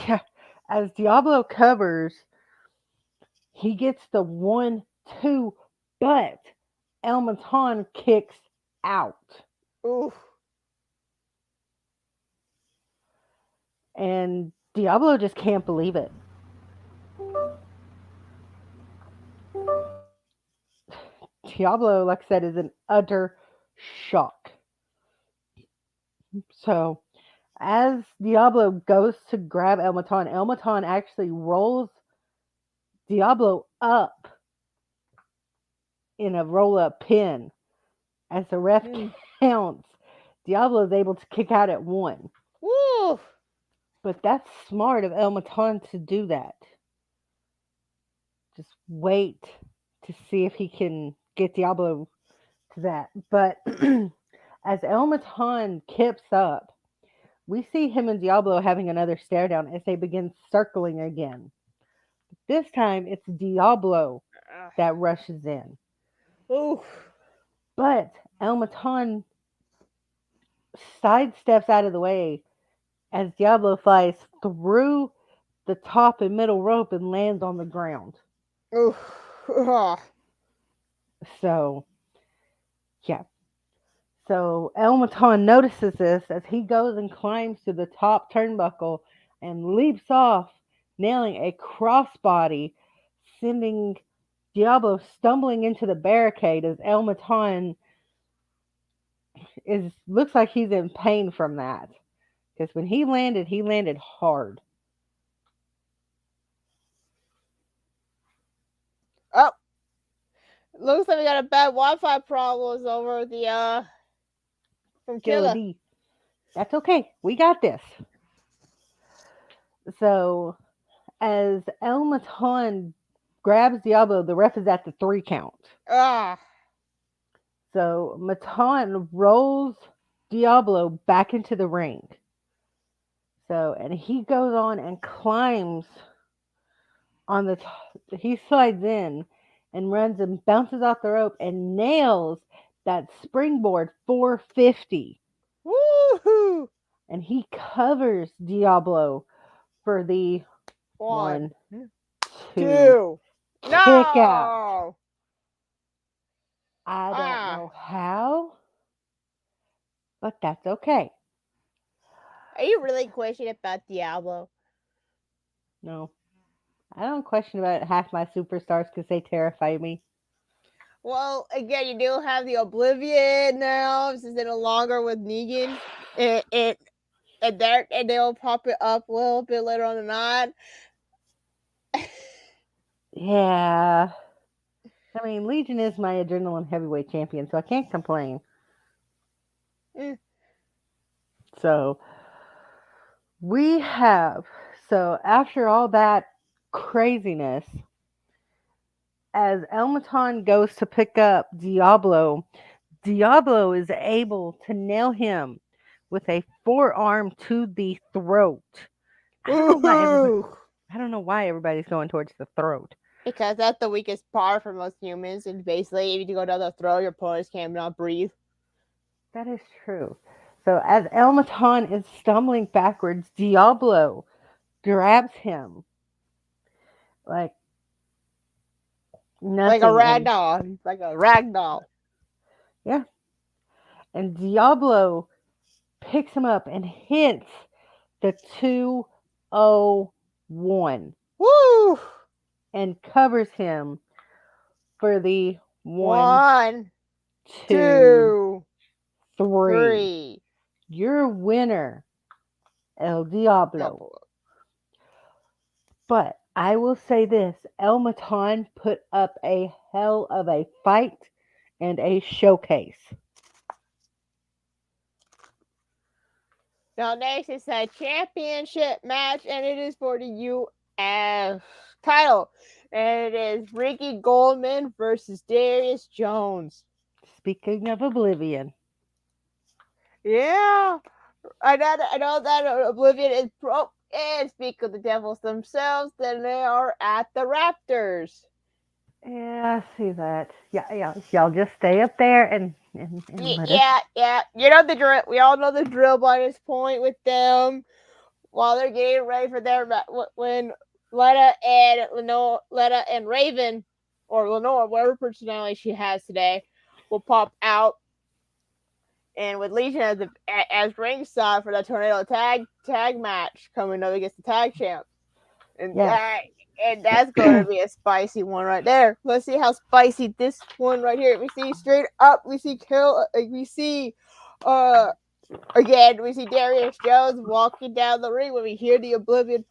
Yeah. As Diablo covers, he gets the 1-2, but El Matan kicks out. Oof. And Diablo just can't believe it. Diablo, like I said, is in utter shock. So, as Diablo goes to grab El Matan actually rolls Diablo up in a roll-up pin. As the ref counts, Diablo is able to kick out at 1. Woo! But that's smart of El Matan to do that. Just wait to see if he can get Diablo to that. But as El Matan kips up, we see him and Diablo having another stare down as they begin circling again. This time it's Diablo Ugh. that rushes in. Ooh. But El Matan sidesteps out of the way as Diablo flies through the top and middle rope and lands on the ground. Ooh. Ugh. So, yeah. So El Matan notices this as he goes and climbs to the top turnbuckle and leaps off, nailing a crossbody, sending Diablo stumbling into the barricade as El Matan looks like he's in pain from that. Because when he landed hard. Oh, looks like we got a bad Wi-Fi problems over the from Killer Killer. D. That's okay. We got this. So as El Matan grabs Diablo, the ref is at the 3 count. Ah. So Matan rolls Diablo back into the ring. So, and he goes on and climbs on the he slides in and runs and bounces off the rope and nails that springboard 450. Woohoo! And he covers Diablo for the 1, 2 2. kick out. No. I don't know how, but that's okay. Are you really questioning about Diablo? No, I don't question about half my superstars because they terrify me. Well, again, you do have the Oblivion now, since they're no longer with Negan. And they'll pop it up a little bit later on the night. Yeah. I mean, Legion is my adrenaline heavyweight champion, so I can't complain. Mm. So, after all that craziness, as El Matan goes to pick up Diablo, Diablo is able to nail him with a forearm to the throat. I don't know why everybody's going towards the throat. Because that's the weakest part for most humans, and basically, if you go down the throat, your opponents cannot breathe. That is true. So as El Matan is stumbling backwards, Diablo grabs him like nothing. Like a ragdoll. Like a ragdoll. Yeah. And Diablo picks him up and hits the 201. Woo! And covers him for the 1, 2, 2, 3. Your winner, El Diablo. But I will say this, El Matan put up a hell of a fight and a showcase. Now next is a championship match, and it is for the U.S. title. And it is Ricky Goldman versus Darius Jones. Speaking of Oblivion. Yeah. I know that Oblivion is broke. And speak of the Devils themselves, then they are at the Raptors. Yeah, I see that. Yeah. Y'all just stay up there and Yeah. You know the drill. We all know the drill by this point with them. While they're getting ready for their when Letta and Raven or Lenore, whatever personality she has today, will pop out. And with Legion as ringside for the Tornado tag match coming up against the tag champs. And that's going to be a spicy one right there. Let's see how spicy this one right here. We see straight up, we see Darius Jones walking down the ring when we hear the Oblivion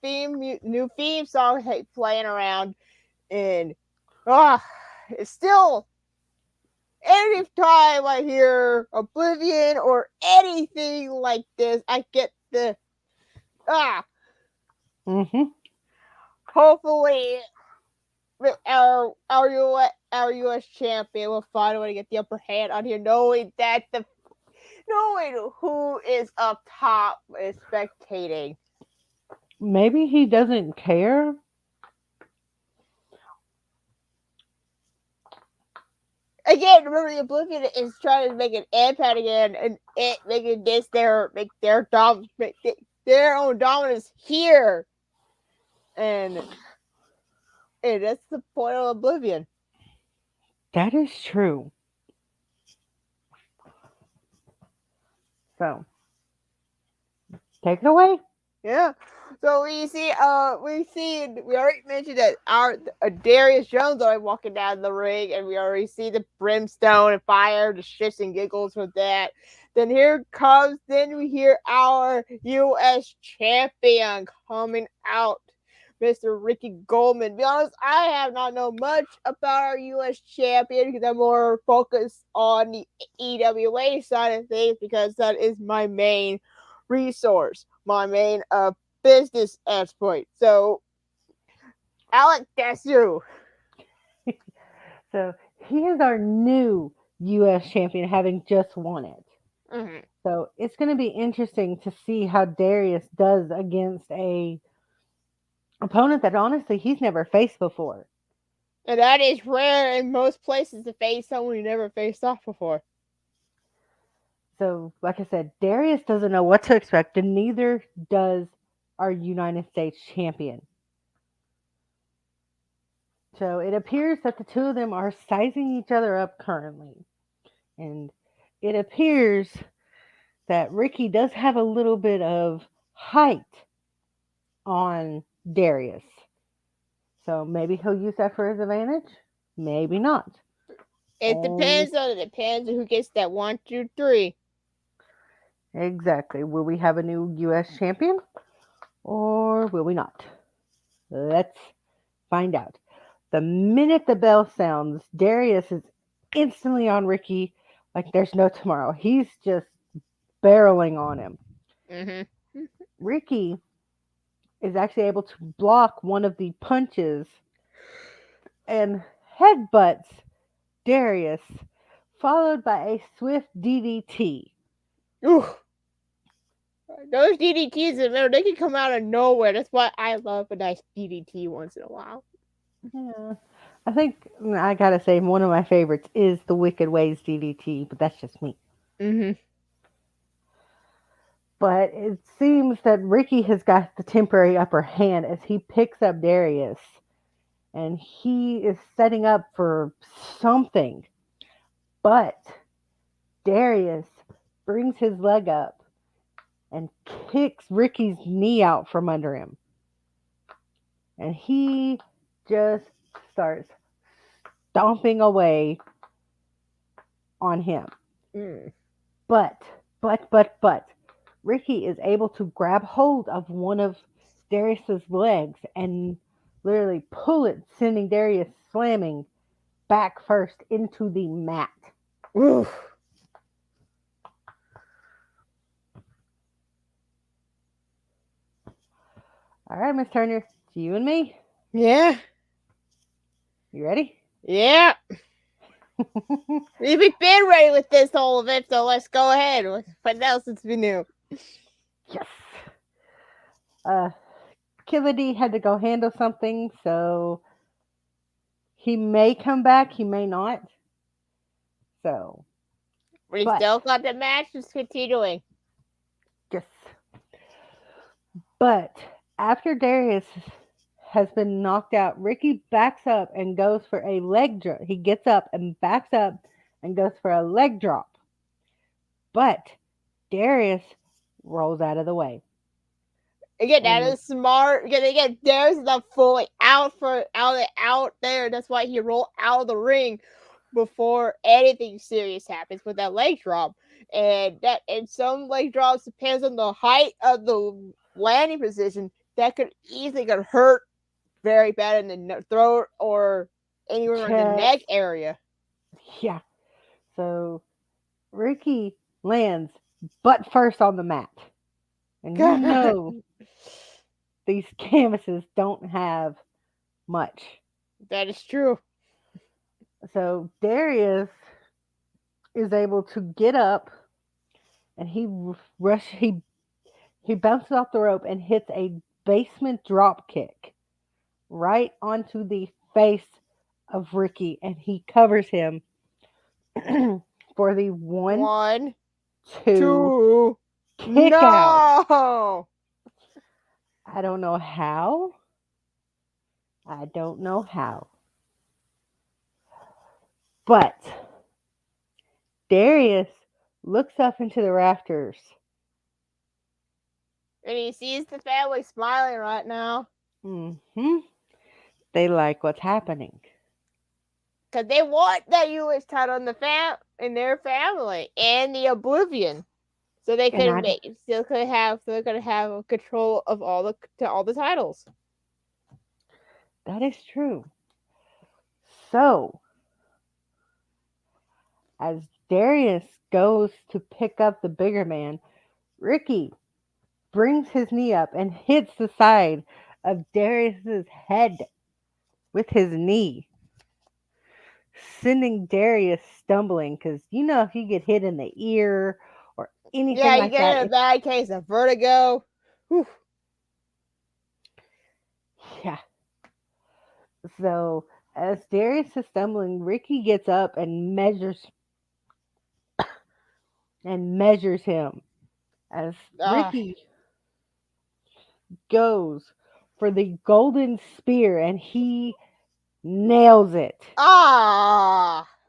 new theme song playing around. And it's still, any time I hear Oblivion or anything like this, I get the Hopefully, our U.S. champion will find a way to get the upper hand on here, knowing who is up top is spectating. Maybe he doesn't care. again, remember the Oblivion is trying to make an impact again, and it making this make their own dominance here, and that's the point of Oblivion. That is true. So, take it away. Yeah. So we already mentioned that our Darius Jones already walking down the ring, and we already see the brimstone and fire, the shits and giggles with that. Then we hear our U.S. champion coming out, Mr. Ricky Goldman. To be honest, I have not known much about our U.S. champion because I'm more focused on the EWA side of things because that is my main resource, my main business exploit. So, Alec, that's you. So, he is our new U.S. champion, having just won it. Mm-hmm. So, it's going to be interesting to see how Darius does against a opponent that honestly he's never faced before. And that is rare in most places to face someone you never faced off before. So, like I said, Darius doesn't know what to expect, and neither does our United States champion. So, it appears that the two of them are sizing each other up currently. And it appears that Ricky does have a little bit of height on Darius. So, maybe he'll use that for his advantage. Maybe not. It depends on who gets that 1, 2, 3. Exactly. Will we have a new U.S. champion or will we not? Let's find out. The minute the bell sounds, Darius is instantly on Ricky like there's no tomorrow. He's just barreling on him. Mm-hmm. Ricky is actually able to block one of the punches and headbutts Darius, followed by a swift DDT. Ooh. Those DDTs, they can come out of nowhere. That's why I love a nice DDT once in a while. Yeah. I think I gotta say one of my favorites is the Wicked Ways DDT, but that's just me. Mm-hmm. But it seems that Ricky has got the temporary upper hand as he picks up Darius, and he is setting up for something. But Darius brings his leg up and kicks Ricky's knee out from under him. And he just starts stomping away on him. Mm. But, Ricky is able to grab hold of one of Darius's legs and literally pull it, sending Darius slamming back first into the mat. Ooh. All right, Miss Turner, it's you and me. Yeah. You ready? Yeah. We've been ready with this whole event, so let's go ahead. What else is new? Yes. Killer D had to go handle something, so he may come back, he may not. So We still got the match, just continuing. Yes. But after Darius has been knocked out, Ricky backs up and goes for a leg drop. He gets up and backs up and goes for a leg drop. But Darius rolls out of the way. Again, that is smart. Again, Darius is not fully out there. That's why he rolled out of the ring before anything serious happens with that leg drop. And some leg drops depends on the height of the landing position. That could easily get hurt very bad in the throat or anywhere in the neck area. Yeah. So Ricky lands butt first on the mat. And you know these canvases don't have much. That is true. So Darius is able to get up and he bounces off the rope and hits a basement drop kick right onto the face of Ricky, and he covers him for the 1, 1, 2 2. kick out. No. I don't know how. But Darius looks up into the rafters. And he sees the family smiling right now. They like what's happening. Because they want that U.S. title in their family and the Oblivion. So they could have control of all the titles. That is true. So, as Darius goes to pick up the bigger man, Ricky brings his knee up and hits the side of Darius's head with his knee, sending Darius stumbling. Because if you get hit in the ear or anything Yeah, you like get that, in a bad case of vertigo. Whew. Yeah. So as Darius is stumbling, Ricky gets up and measures him. As Ricky goes for the golden spear and he nails it.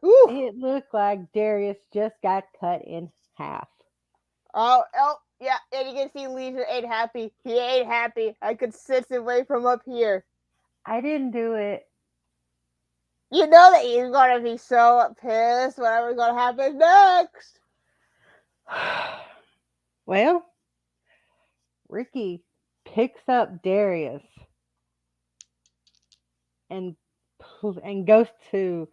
Whew. It looked like Darius just got cut in half. Oh, yeah, and you can see Legion ain't happy. He ain't happy. I could sense it way from up here. I didn't do it. You know that he's gonna be so pissed whatever's gonna happen next. Well, Ricky picks up Darius and goes to,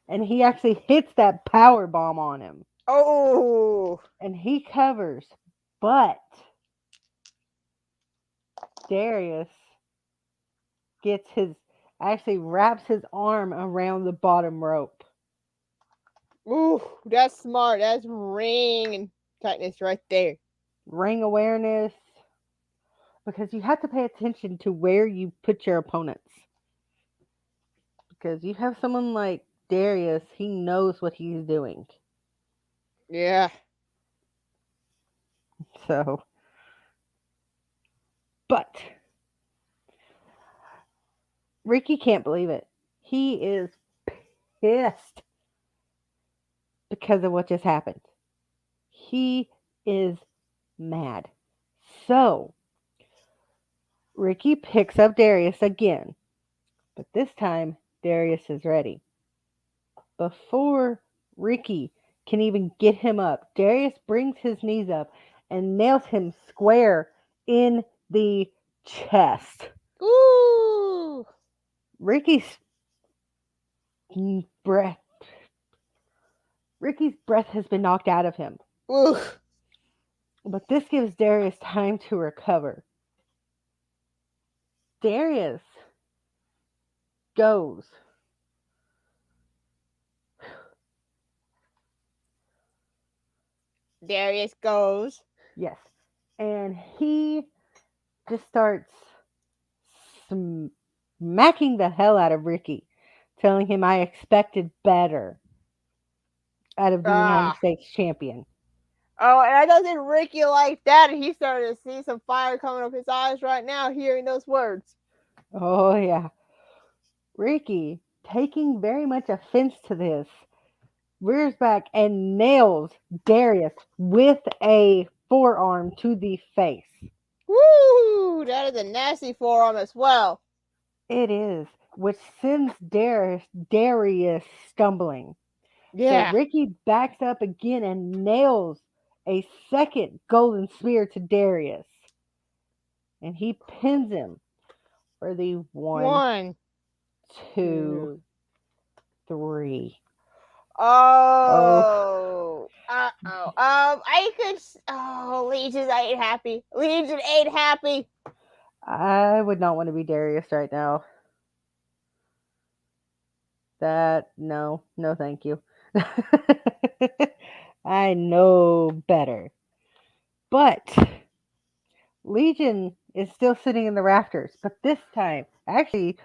and he actually hits that power bomb on him. Oh, and he covers, but Darius wraps his arm around the bottom rope. ooh, that's smart. That's ring tightness right there. Ring awareness, because you have to pay attention to where you put your opponents. Because you have someone like Darius, he knows what he's doing. Yeah. So, but Ricky can't believe it. He is pissed because of what just happened. He is mad. So, Ricky picks up Darius again, but this time Darius is ready. Before Ricky can even get him up, Darius brings his knees up and nails him square in the chest. Ooh. Ricky's breath has been knocked out of him. Ooh. But this gives Darius time to recover. Darius goes. Yes. And he just starts smacking the hell out of Ricky, telling him I expected better out of the United States champion. Oh, and I don't think Ricky liked that. He started to see some fire coming up his eyes right now, hearing those words. Oh, yeah. Ricky, taking very much offense to this, rears back and nails Darius with a forearm to the face. Woo! That is a nasty forearm as well. It is, which sends Darius stumbling. Yeah. So Ricky backs up again and nails a second golden spear to Darius. And he pins him for the 1, 2, 3. Oh. Legion ain't happy. Legion ain't happy. I would not want to be Darius right now. No, thank you. I know better. But Legion is still sitting in the rafters. But this time, actually,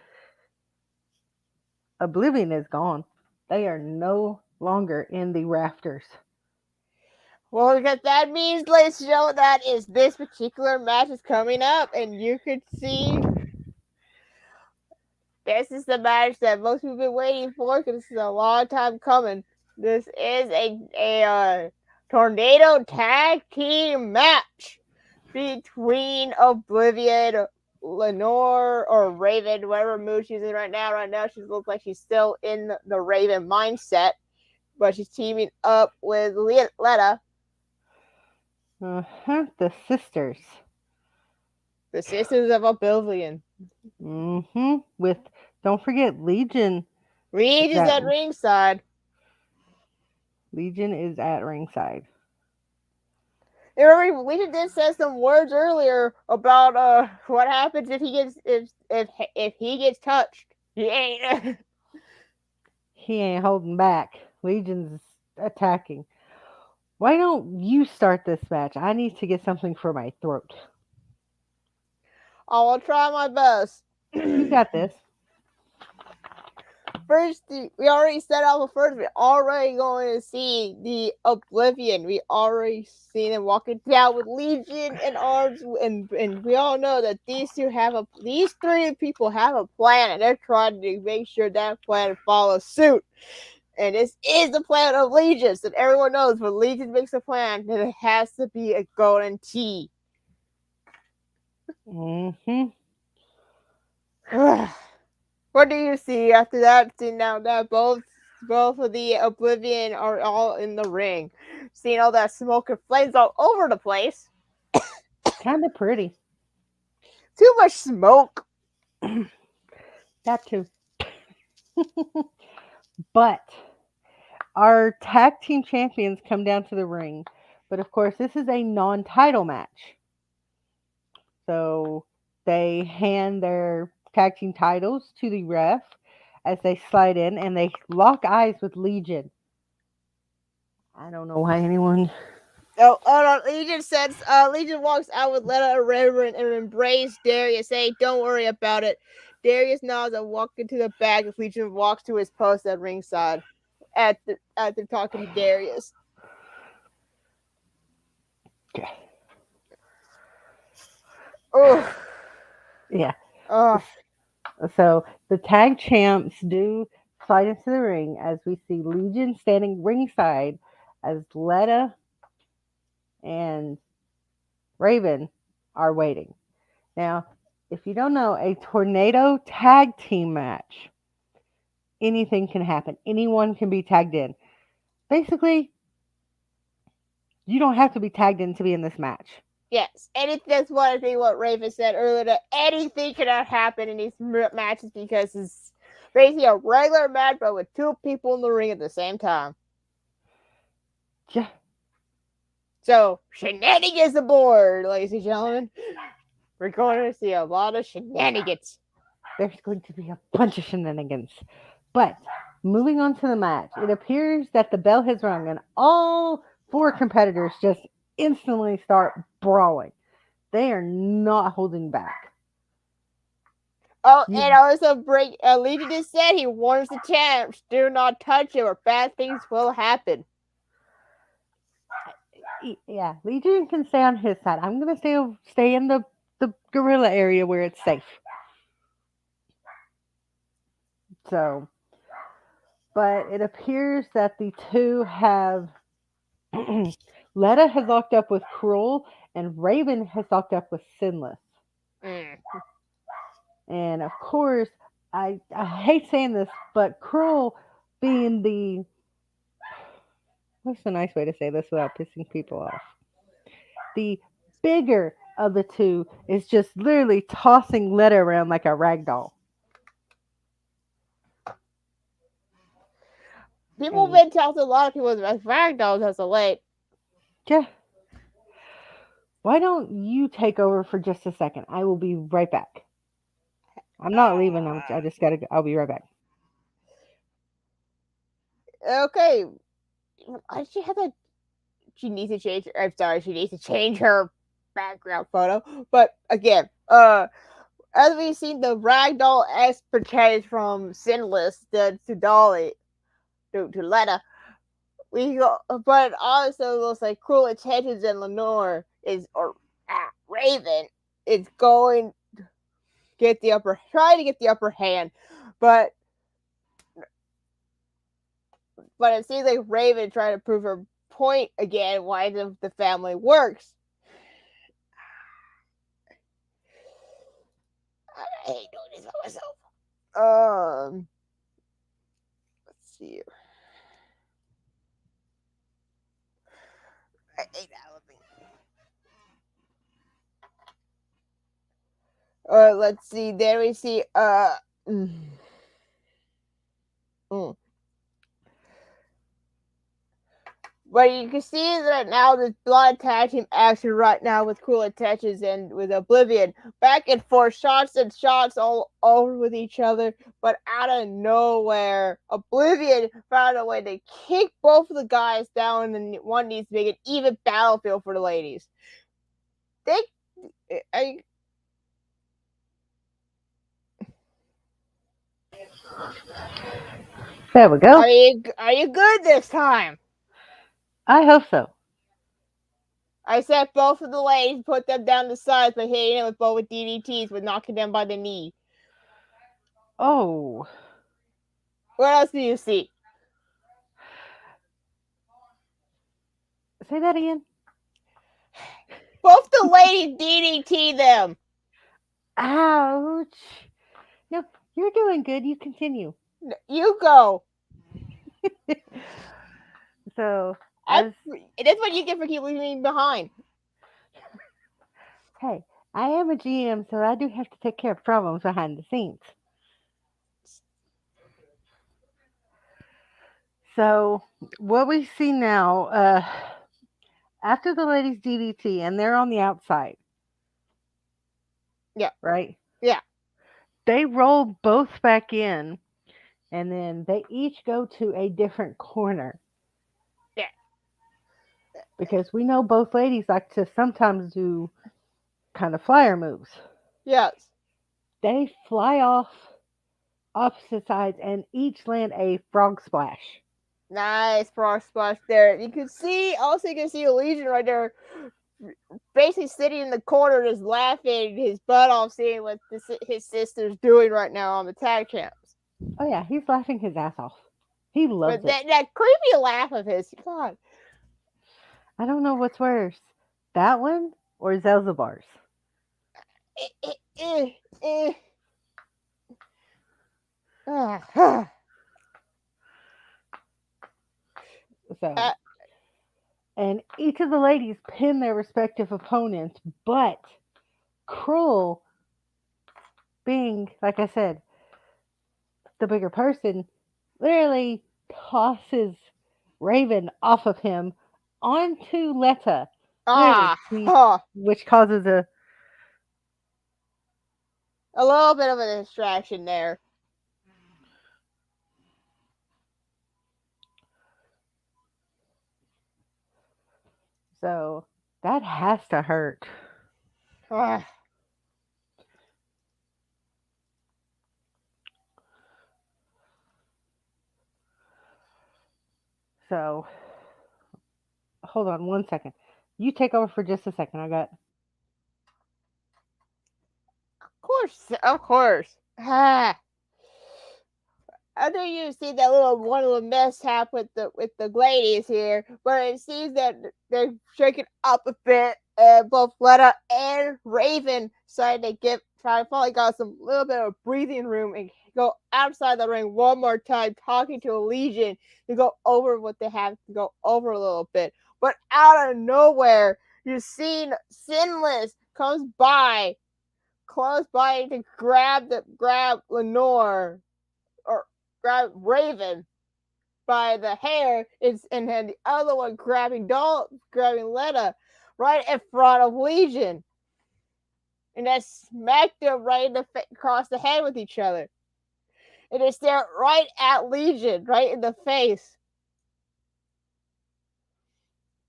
Oblivion is gone. They are no longer in the rafters. Well, because that means, ladies and gentlemen, that is this particular match is coming up, and you could see this is the match that most people have been waiting for because this is a long time coming. This is a tornado tag team match between Oblivion, Lenore, or Raven, whatever mood she's in right now. Right now, she looks like she's still in the Raven mindset, but she's teaming up with Letta. The sisters. The Sisters of Oblivion. With, don't forget, Legion. Reed is at ringside. Legion is at ringside. Remember, Legion did say some words earlier about what happens if he gets if he gets touched. He ain't. He ain't holding back. Legion's attacking. Why don't you start this match? I need to get something for my throat. I will try my best. You got this. First, we already set out first. We're already going to see the Oblivion. We already seen him walking down with Legion and arms, and we all know that these three people have a plan, and they're trying to make sure that plan follows suit. And this is the plan of Legion, so everyone knows when Legion makes a plan, then it has to be a golden T. What do you see after that? See now that both of the Oblivion are all in the ring, seeing all that smoke and flames all over the place. Kind of pretty. Too much smoke. That too. But our tag team champions come down to the ring. But of course, this is a non-title match. So they hand their tag team titles to the ref as they slide in, and they lock eyes with Legion. I don't know why anyone... Oh no, Legion says, Legion walks out with Letta and Raven and embrace Darius, saying, "Don't worry about it." Darius nods and walks into the back as Legion walks to his post at ringside after talking to Darius. Okay. Oh. Yeah. Oh. So the tag champs do slide into the ring as we see Legion standing ringside as Letta and Raven are waiting. Now, if you don't know, a tornado tag team match, anything can happen. Anyone can be tagged in. Basically, you don't have to be tagged in to be in this match. Yes, that's one thing what Raven said earlier, that anything cannot happen in these matches because it's basically a regular match, but with two people in the ring at the same time. Yeah. So, shenanigans aboard, ladies and gentlemen. We're going to see a lot of shenanigans. There's going to be a bunch of shenanigans. But, moving on to the match, it appears that the bell has rung and all four competitors just instantly start brawling. They are not holding back. Oh, and also Legion just said he warns the champs, do not touch it or bad things will happen. Yeah, Legion can stay on his side. I'm going to stay in the gorilla area where it's safe. So, but it appears that the two have... Letta has locked up with Cruel, and Raven has locked up with Sinless. And of course, I hate saying this, but Cruel being the... What's a nice way to say this without pissing people off? The bigger of the two is just literally tossing Letta around like a rag doll. People have been telling a lot of people about rag dolls as of late. Yeah. Why don't you take over for just a second? I will be right back. I'm not leaving. I just gotta. I'll be right back. Okay. She has a. She needs to change. I'm sorry. She needs to change her background photo. But again, as we've seen, the ragdoll-esque portrayed from Sinless to Dolly to Letta. we go, but also looks like Cruel Intentions and Lenore Raven is going to try to get the upper hand, but it seems like Raven trying to prove her point again why the family works. I hate doing this by myself. Let's see here. I hate that one thing. Let's see. There we see. But you can see that now there's blood tag team action right now with Cruel Intentions and with Oblivion. Back and forth, shots and shots all over with each other. But out of nowhere, Oblivion found a way to kick both of the guys down, and one needs to make an even battlefield for the ladies. There we go. Are you good this time? I hope so. I said both of the ladies, put them down the sides by hitting them with both DDTs, but knocking them by the knee. Oh. What else do you see? Say that again. Both the ladies DDT them. Ouch. No, you're doing good. You continue. You go. So, that's what you get for keeping me behind. Hey, I am a GM, so I do have to take care of problems behind the scenes. So, what we see now, after the ladies DDT, and they're on the outside. Yeah. Right? Yeah. They roll both back in, and then they each go to a different corner. Yeah. Because we know both ladies like to sometimes do kind of flyer moves. Yes. They fly off opposite sides and each land a frog splash. Nice frog splash there. You can see Legion right there, basically sitting in the corner just laughing his butt off, seeing what his sister's doing right now on the tag champs. Oh yeah, he's laughing his ass off. He loves it. That creepy laugh of his, God. I don't know what's worse, that one or Zelzabar's. So, and each of the ladies pin their respective opponents, but Cruel, being, like I said, the bigger person, literally tosses Raven off of him onto Letta, which causes a little bit of a distraction there. So that has to hurt. So, hold on 1 second. You take over for just a second. Of course. I know you see that little mishap with the ladies here, but it seems that they're shaking up a bit. Both Letta and Raven decided to finally got some little bit of breathing room and go outside the ring one more time, talking to Legion to go over what they have to go over a little bit. But out of nowhere, you've seen Sinless comes by, close by to grab Lenore or grab Raven by the hair, and then the other one grabbing Letta right in front of Legion, and that smacked them right across the head with each other. And they stare right at Legion, right in the face.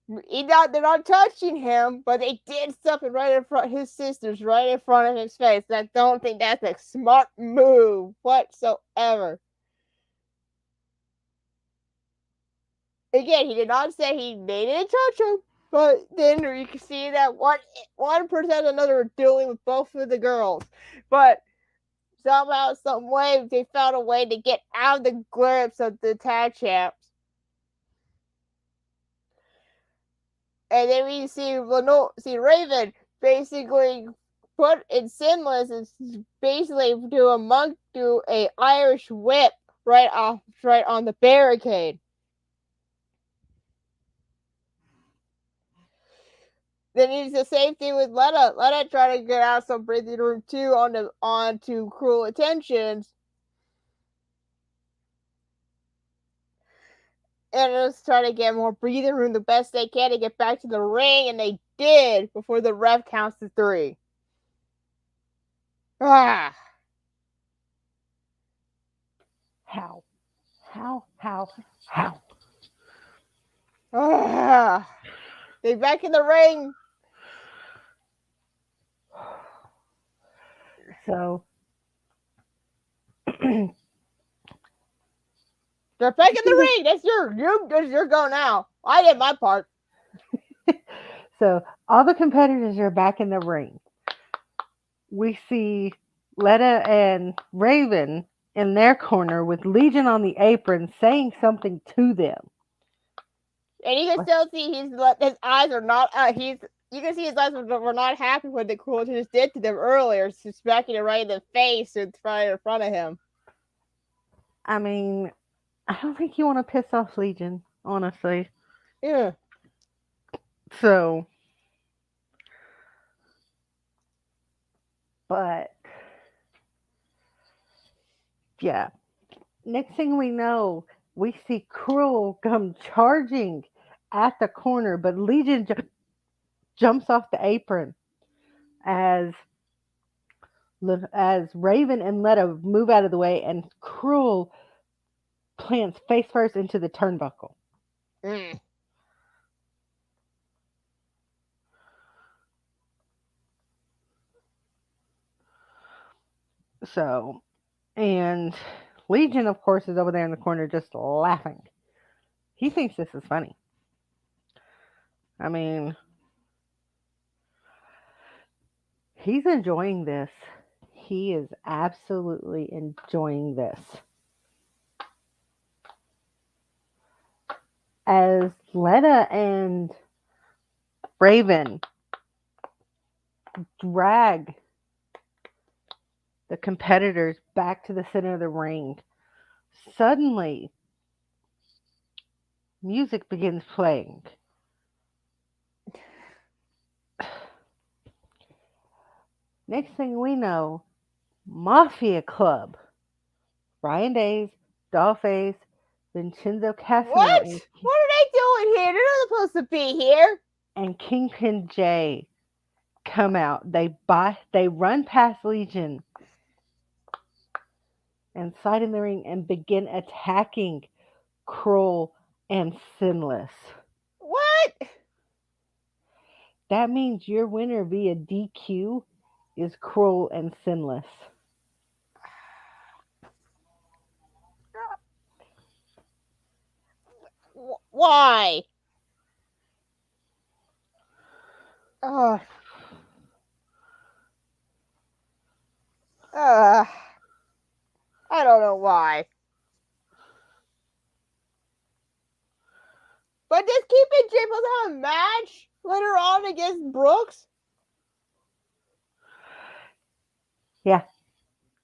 They're not touching him, but they did something right in front of his sisters, right in front of his face. And I don't think that's a smart move whatsoever. again, he did not say they didn't touch him, but then you can see that one person and another were dealing with both of the girls. But somehow, some way, they found a way to get out of the grips of the tag champs. And then we see Raven basically put in Sinless and basically do a Irish whip right on the barricade. Then it's the same thing with Letta. Letta tried to get out some breathing room too onto Cruel Intentions. And just try to get more breathing room the best they can to get back to the ring, and they did before the ref counts to 3. Ah. How? Ah. They back in the ring. So They're back in the ring. That's your go now. I did my part. So all the competitors are back in the ring. We see Letta and Raven in their corner with Legion on the apron saying something to them. And you can still see his eyes are not. You can see his eyes were not happy with the Cruel Intentions did to them earlier, smacking it right in the face in front of him. I mean, I don't think you want to piss off Legion, honestly. Yeah. So, but yeah. Next thing we know, we see Cruel come charging at the corner, but Legion jumps off the apron as Raven and Letta move out of the way, and Cruel plants face first into the turnbuckle. Mm. So, and Legion, of course, is over there in the corner just laughing. He thinks this is funny. I mean, he's enjoying this. He is absolutely enjoying this. As Letta and Raven drag the competitors back to the center of the ring, suddenly music begins playing. Next thing we know, Mafia Club, Ryan Days, Dollface, Vincenzo Cassino, What? What are they doing here? They're not supposed to be here. And Kingpin Jay come out. They run past Legion and side in the ring and begin attacking Cruel and Sinless. What? That means your winner via DQ is Cruel and Sinless. Why? I don't know why. But does Kingpin Jay supposed to have a match later on against Brooks? Yeah.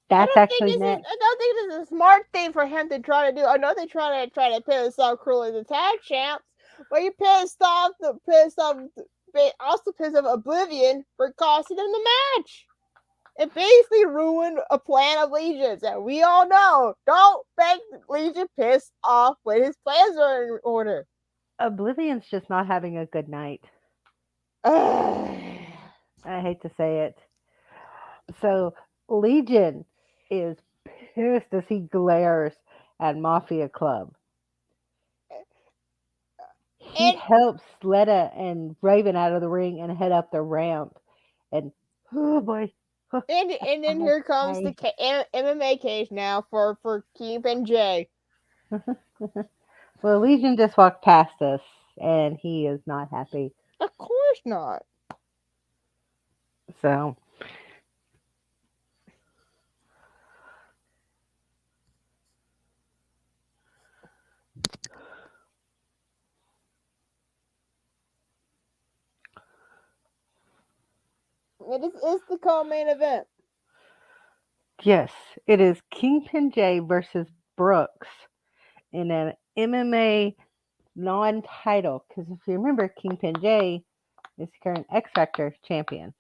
That's actually next. I don't think this is a smart thing for him to try to do. I know they try to piss off Cruel as the tag champs, but you pissed off Oblivion for costing them the match. It basically ruined a plan of Legion's, and we all know, don't make Legion pissed off when his plans are in order. Oblivion's just not having a good night. I hate to say it. So Legion is pissed as he glares at Mafia Club. He helps Letta and Raven out of the ring and head up the ramp. And oh boy. And then here comes the MMA cage now for Kingpin Jay. Well, Legion just walked past us, and he is not happy. Of course not. So, It is the co-main event. yes, it is Kingpin J versus Brooks in an MMA non-title. Because if you remember, Kingpin J is the current X Factor champion.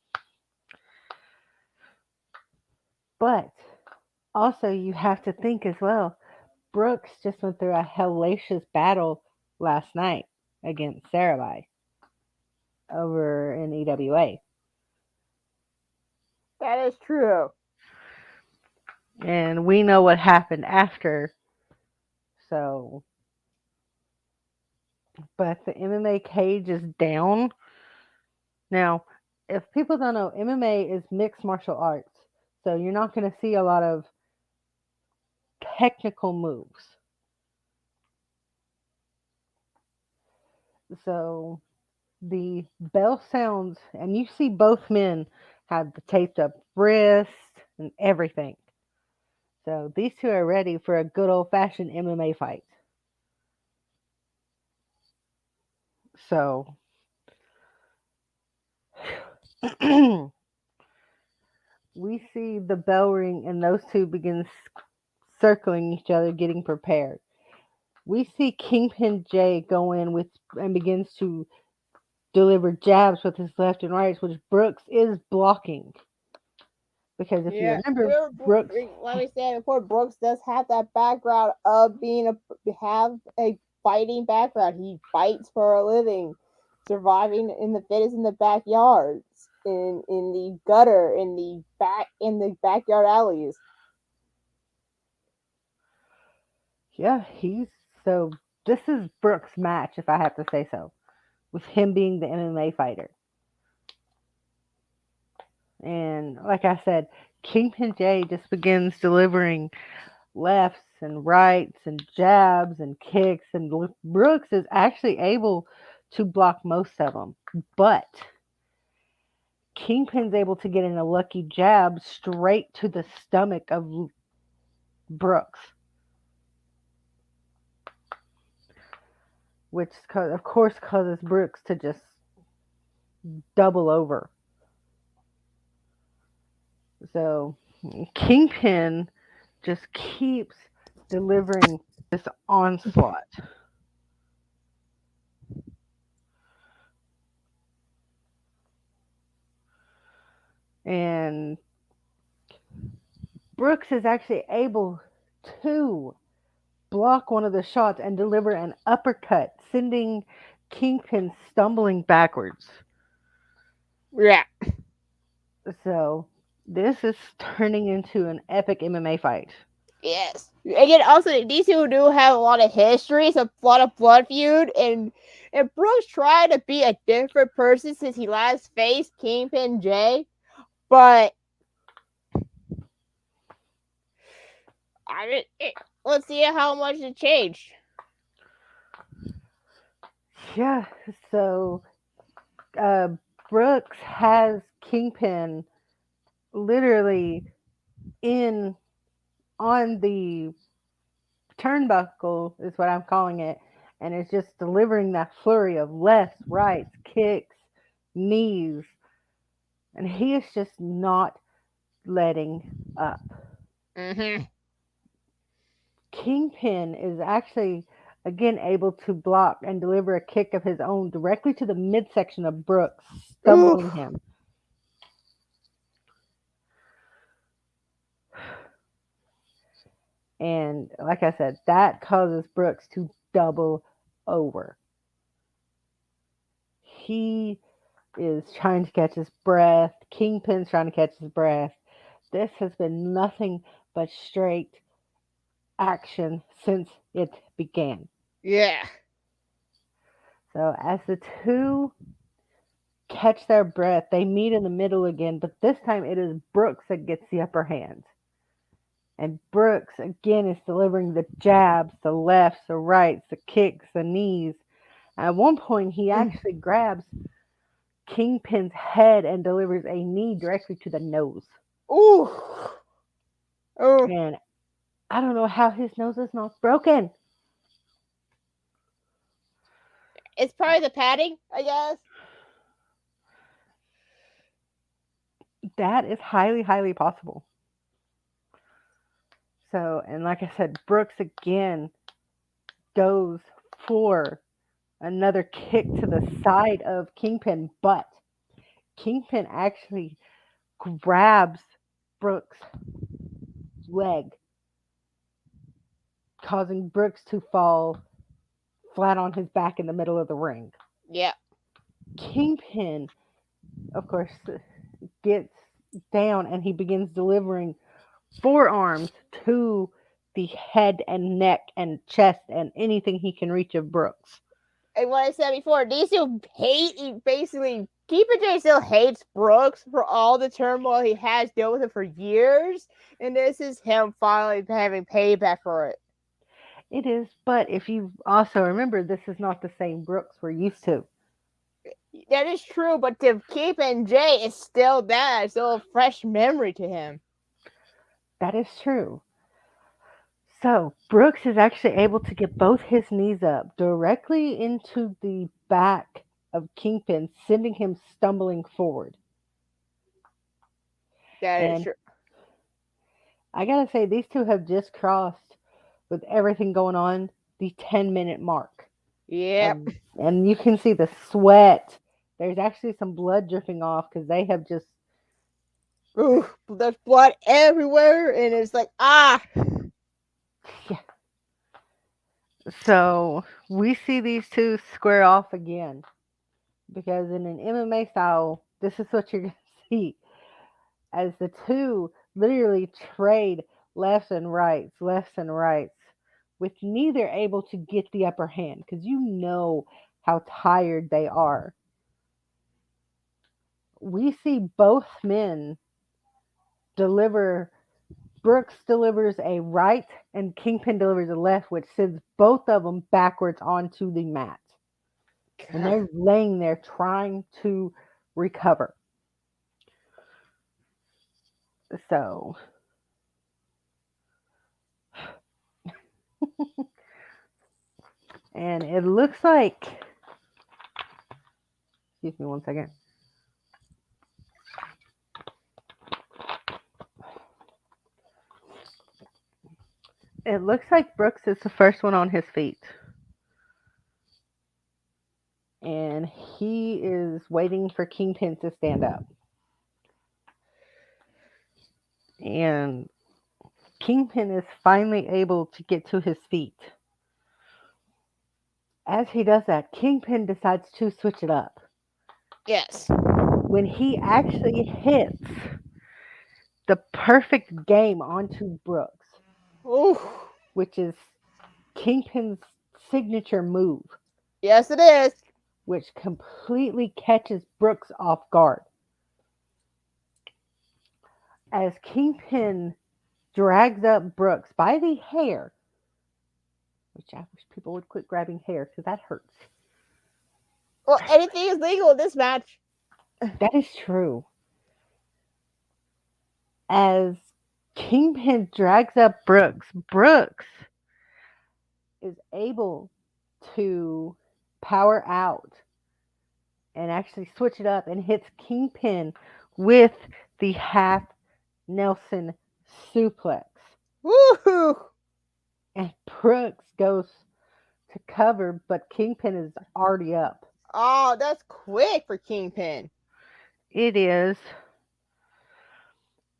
But also, you have to think as well. Brooks just went through a hellacious battle last night against Sarabhai over in EWA. That is true. And we know what happened after. So, but the MMA cage is down. Now, if people don't know, MMA is mixed martial arts. So you're not going to see a lot of technical moves. So the bell sounds, and you see both men have the taped up wrist and everything. So these two are ready for a good old fashioned MMA fight. So we see the bell ring, and those two begin circling each other, getting prepared. We see Kingpin J go in with and begins to deliver jabs with his left and right, which Brooks is blocking. Because if you remember, Brooks, like we said before, Brooks does have that background of being a fighting background. He fights for a living, surviving in the fittest in the backyards, in the gutter, in the backyard alleys. yeah, so this is Brooks' match, if I have to say so, with him being the MMA fighter. And like I said, Kingpin J just begins delivering lefts and rights and jabs and kicks, and Brooks is actually able to block most of them. But Kingpin's able to get in a lucky jab straight to the stomach of Brooks, which of course causes Brooks to just double over. So Kingpin just keeps delivering this onslaught. And Brooks is actually able to block one of the shots and deliver an uppercut, sending Kingpin stumbling backwards. Yeah. So this is turning into an epic MMA fight. Yes. Again, also these two do have a lot of history, a lot of blood feud, and Brooks tried to be a different person since he last faced Kingpin J, but let's see how much it changed. Yeah, so Brooks has Kingpin literally on the turnbuckle, is what I'm calling it, and it's just delivering that flurry of lefts, rights, kicks, knees, and he is just not letting up. Mm-hmm. Kingpin is actually again able to block and deliver a kick of his own directly to the midsection of Brooks, stumbling him. And like I said, that causes Brooks to double over. He is trying to catch his breath. Kingpin's trying to catch his breath. This has been nothing but straight action since it began. Yeah. So as the two catch their breath, they meet in the middle again, but this time it is Brooks that gets the upper hand. And Brooks again is delivering the jabs, the lefts, the rights, the kicks, the knees. At one point, he actually grabs Kingpin's head and delivers a knee directly to the nose. Ooh. Oh. And I don't know how his nose is not broken. It's probably the padding, I guess. That is highly, highly possible. So, and like I said, Brooks again goes for another kick to the side of Kingpin, but Kingpin actually grabs Brooks' leg, causing Brooks to fall flat on his back in the middle of the ring. Yeah. Kingpin, of course, gets down and he begins delivering forearms to the head and neck and chest and anything he can reach of Brooks. And what I said before, these two basically, Keeper J still hates Brooks for all the turmoil he has dealt with him for years. And this is him finally having payback for it. It is, but if you also remember, this is not the same Brooks we're used to. That is true, but to Keep and Jay is still that. It's still a fresh memory to him. That is true. So Brooks is actually able to get both his knees up directly into the back of Kingpin, sending him stumbling forward. That is And true. I gotta say, these two have just crossed, with everything going on, the 10-minute mark. Yeah. And you can see the sweat. There's actually some blood dripping off because they have just. Ooh, there's blood everywhere, and it's like, ah. Yeah. So we see these two square off again. Because in an MMA style, this is what you're going to see. As the two literally trade lefts and rights, with neither able to get the upper hand. Because you know how tired they are. We see both men deliver. Brooks delivers a right and Kingpin delivers a left, which sends both of them backwards onto the mat. And they're laying there trying to recover. So. And it looks like. Excuse me one second. It looks like Brooks is the first one on his feet. And he is waiting for Kingpin to stand up. And Kingpin is finally able to get to his feet. As he does that, Kingpin decides to switch it up. Yes. When he actually hits the perfect game onto Brooks. Ooh. Which is Kingpin's signature move. Yes, it is. Which completely catches Brooks off guard. As Kingpin drags up Brooks by the hair, which I wish people would quit grabbing hair because that hurts. Well, anything is legal in this match. That is true. As Kingpin drags up Brooks, Brooks is able to power out and actually switch it up and hits Kingpin with the half Nelson suplex. Woohoo! And Brooks goes to cover, but Kingpin is already up. Oh, that's quick for Kingpin. It is.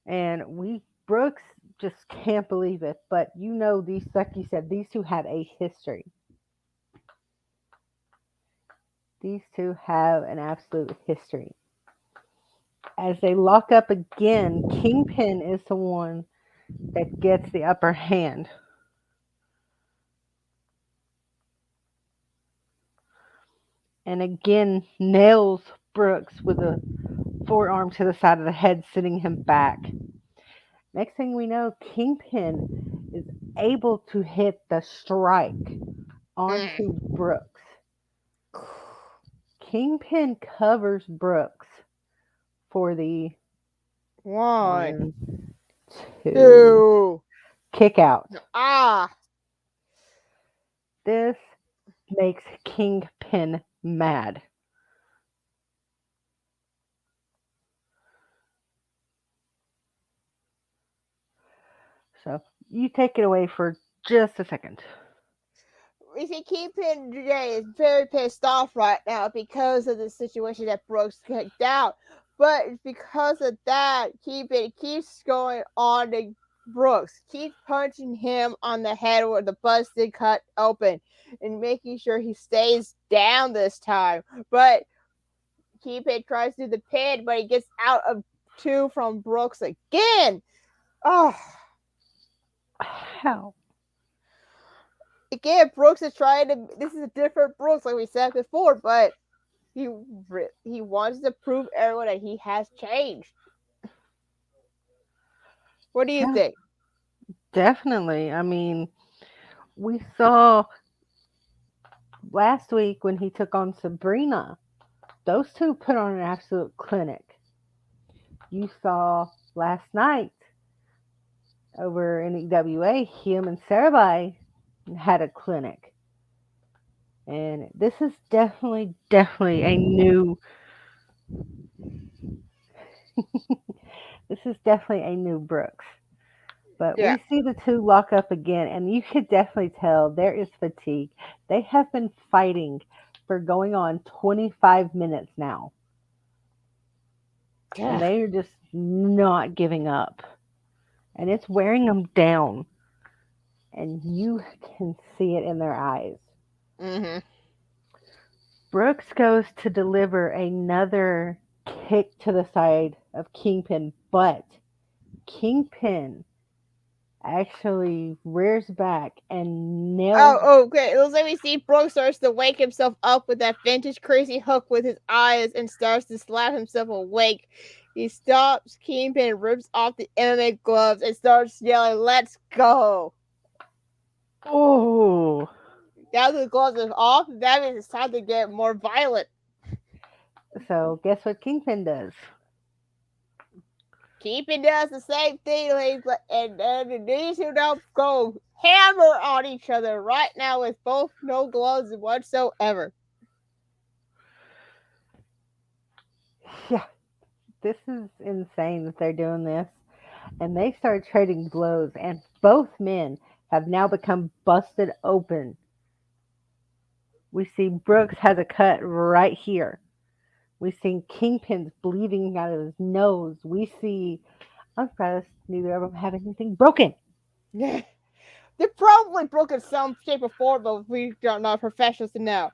And Brooks just can't believe it. But you know, like you said, these two have a history. These two have an absolute history. As they lock up again, Kingpin is the one that gets the upper hand. And again, nails Brooks with a forearm to the side of the head, sending him back. Next thing we know, Kingpin is able to hit the strike onto Brooks. Kingpin covers Brooks for the 1, 2 2. kick out. Ah. This makes Kingpin mad. So you take it away for just a second. We see Kingpin today is very pissed off right now because of the situation that Brooks kicked out. But because of that, Kingpin keeps going on to Brooks, keeps punching him on the head where the busted cut open and making sure he stays down this time. But Kingpin tries to do the pin, but he gets out of 2 from Brooks again. Oh. How? Again, Brooks is trying to. This is a different Brooks, like we said before, but he wants to prove everyone that he has changed. What do you think? Definitely. I mean, we saw last week when he took on Sabrina, those two put on an absolute clinic. You saw last night over in EWA, him and Sarabhai had a clinic. And this is definitely a new this is definitely a new Brooks. But Yeah. we see the two lock up again, and you could definitely tell there is fatigue. They have been fighting for going on 25 minutes now. And they are just not giving up. And it's wearing them down. And you can see it in their eyes. Mm-hmm. Brooks goes to deliver another kick to the side of Kingpin, but Kingpin actually rears back and nails. Oh, okay. It looks like we see Brooks starts to wake himself up with that vintage crazy hook with his eyes and starts to slap himself awake. He stops Kingpin, rips off the MMA gloves, and starts yelling, "Let's go!" Oh. Now that the gloves are off, that means it's time to get more violent. So guess what Kingpin does? Kingpin does the same thing, and these two don't go hammer on each other right now with both no gloves whatsoever. Yeah, this is insane that they're doing this. And they start trading blows, and both men have now become busted open. We see Brooks has a cut right here. We see Kingpin's bleeding out of his nose. We see, I'm surprised neither of them have anything broken. They're probably broken some shape or form, but we are not professionals to know.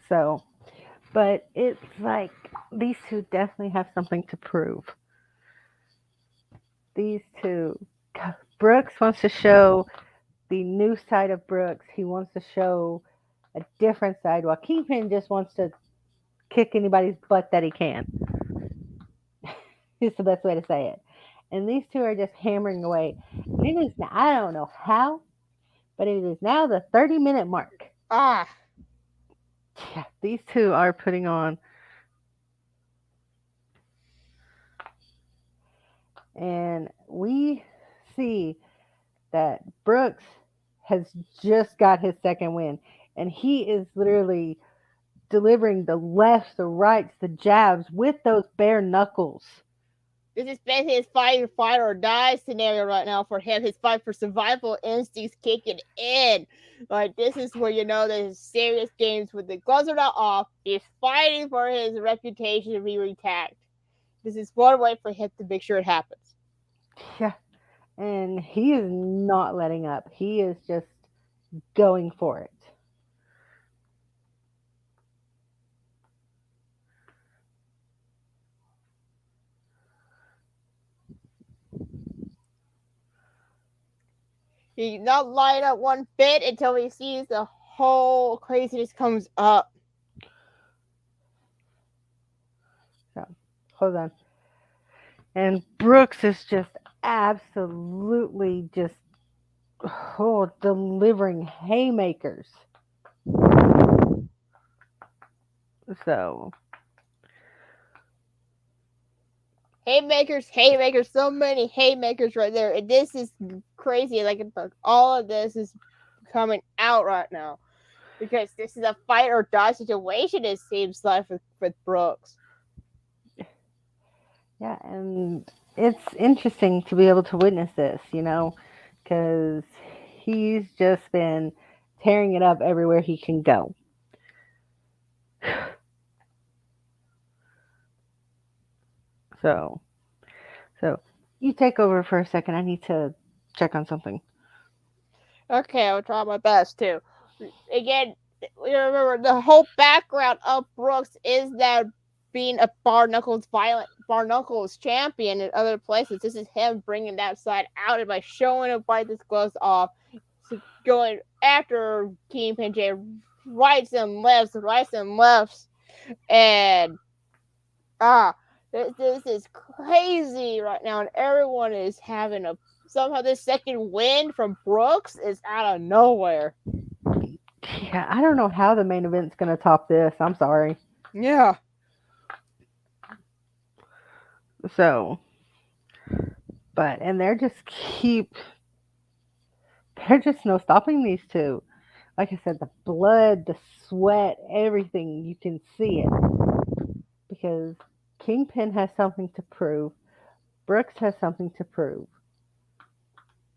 So, but it's like these two definitely have something to prove. These two, Brooks wants to show the new side of Brooks. He wants to show a different side, while Kingpin just wants to kick anybody's butt that he can. Is the best way to say it. And these two are just hammering away. And it is now, I don't know how, but it is now the 30-minute mark. Ah. Yeah, these two are putting on. And we see that Brooks has just got his second win. And he is literally delivering the lefts, the rights, the jabs with those bare knuckles. This is basically his fight or die scenario right now for him. His fight for survival instincts kicking in. Like, this is where you know there's serious games with the gloves are not off. He's fighting for his reputation to be intact. This is one way for him to make sure it happens. Yeah. And he is not letting up. He is just going for it. He's not lining up one bit until he sees the whole craziness comes up. Hold on. And Brooks is just absolutely just delivering haymakers. So Haymakers, so many haymakers right there. And this is crazy. Like all of this is coming out right now. Because this is a fight or die situation, it seems like, with Brooks. yeah, and it's interesting to be able to witness this, because he's just been tearing it up everywhere he can go. So you take over for a second. I need to check on something. Okay, I'll try my best too. Again, you remember the whole background of Brooks is that being a Barnacles champion in other places. This is him bringing that side out and by showing him why this gloves off, so going after Kingpin Jay, rights and lefts, and this is crazy right now, and everyone is having somehow this second win from Brooks is out of nowhere. Yeah, I don't know how the main event's going to top this. I'm sorry. Yeah. So, and they're just no stopping these two. Like I said, the blood, the sweat, everything, you can see it. Because Kingpin has something to prove. Brooks has something to prove.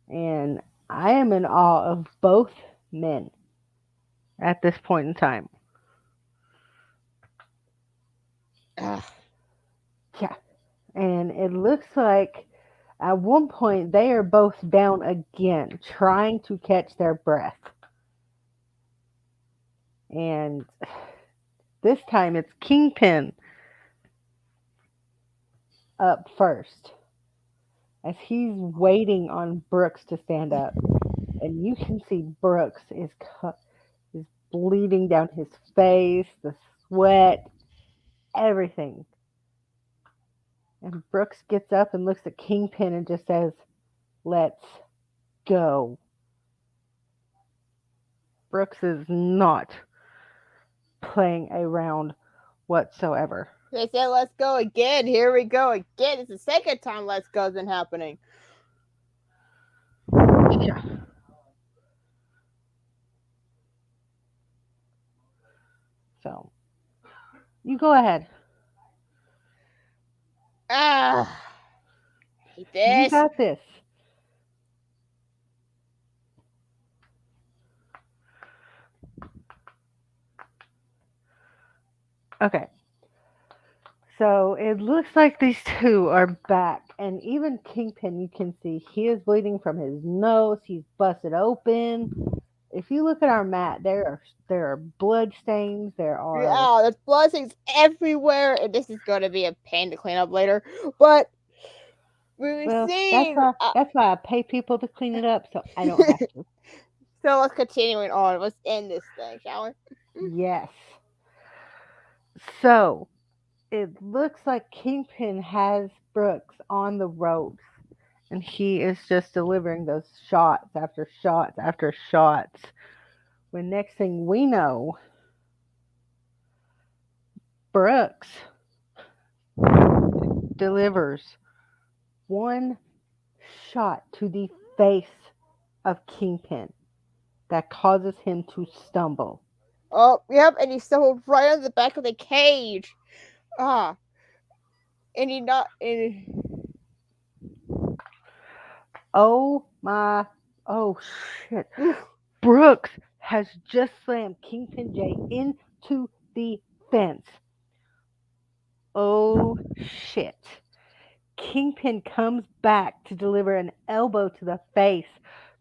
And I am in awe of both men at this point in time. Yeah. And it looks like at one point they are both down again, trying to catch their breath. And this time it's Kingpin up first, as he's waiting on Brooks to stand up. And you can see Brooks is bleeding down his face, the sweat, everything. And Brooks gets up and looks at Kingpin and just says, "Let's go." Brooks is not playing around whatsoever. They said, "Let's go again." Here we go again. It's the second time "Let's Go's" been happening. Yeah. So, you go ahead. Hate this. You got this. Okay. So it looks like these two are back, and even Kingpin, you can see he is bleeding from his nose. He's busted open. If you look at our mat, there are blood stains. There are there's blood stains everywhere, and this is going to be a pain to clean up later. But that's why I pay people to clean it up, so I don't have to. So let's continue on. Let's end this thing, shall we? Yes. So it looks like Kingpin has Brooks on the ropes, and he is just delivering those shots after shots after shots. When next thing we know, Brooks delivers one shot to the face of Kingpin that causes him to stumble. Oh, yep, and he stumbled right on the back of the cage. And he not. Oh shit. Brooks has just slammed Kingpin Jay into the fence. Oh shit. Kingpin comes back to deliver an elbow to the face,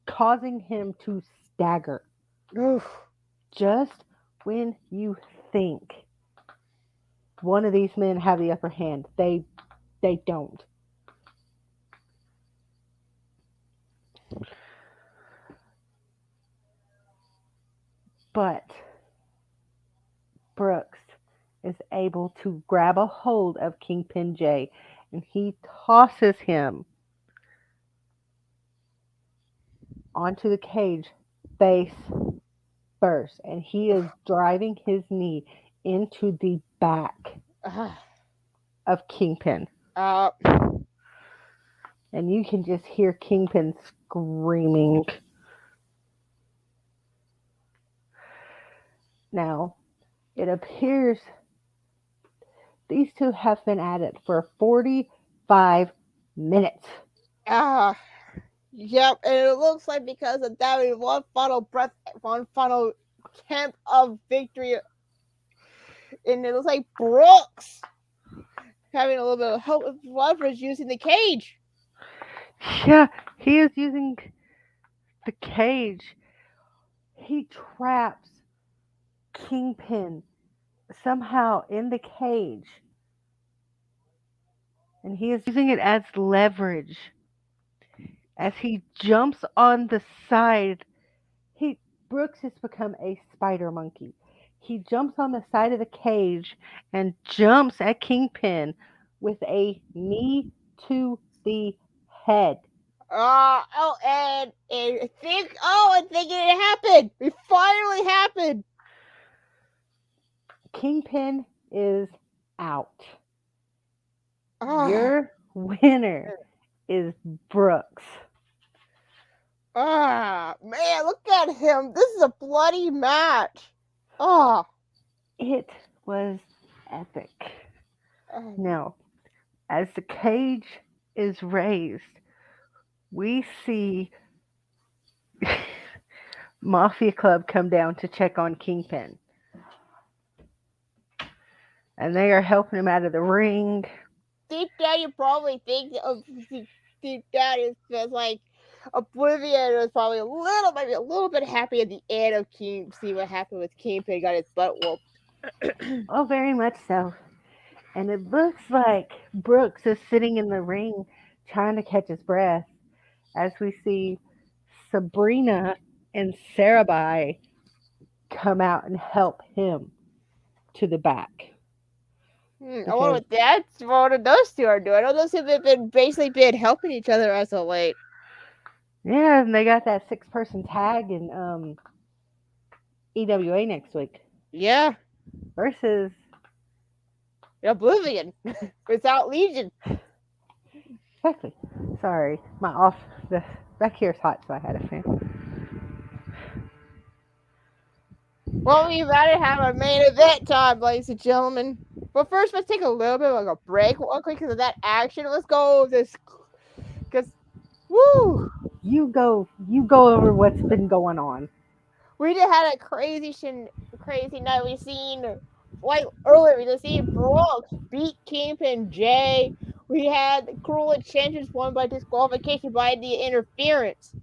causing him to stagger. Just when you think one of these men have the upper hand, they don't. But Brooks is able to grab a hold of Kingpin Jay, and he tosses him onto the cage face first, and he is driving his knee into the back of Kingpin. Uh, And you can just hear Kingpin screaming. Now, it appears these two have been at it for 45 minutes. Yep, and it looks like because of that, we one final breath, one final attempt of victory, and it looks like Brooks having a little bit of help with leverage using the cage. Yeah, he is using the cage. He traps Kingpin somehow in the cage. And he is using it as leverage. As he jumps on the side, Brooks has become a spider monkey. He jumps on the side of the cage and jumps at Kingpin with a knee to the head. And I think it happened. It finally happened. Kingpin is out. Your winner is Brooks. Man, look at him. This is a bloody match. It was epic. Now, as the cage is raised, we see Mafia Club come down to check on Kingpin. And they are helping him out of the ring. Deep down, you probably think deep down is just like Oblivion was probably maybe a little bit happy at the end of King. See what happened with Kingpin, got his butt whooped. Oh, very much so. And it looks like Brooks is sitting in the ring trying to catch his breath as we see Sabrina and Sarabai come out and help him to the back. I wonder what those two are doing. I know those two have been helping each other as of late. Yeah, and they got that 6-person tag in EWA next week. Yeah. Versus Oblivion without Legion. Exactly. Sorry, the back here is hot, so I had a fan. Well, we've got to have our main event time, ladies and gentlemen. But first, let's take a little bit of a break real quick because of that action. Let's go over this. Because, woo! You go over what's been going on. We just had a crazy night. We seen, like earlier, we just seen Brooks beat Kingpin Jay. We had the Cruel Enchantress won by disqualification by the interference.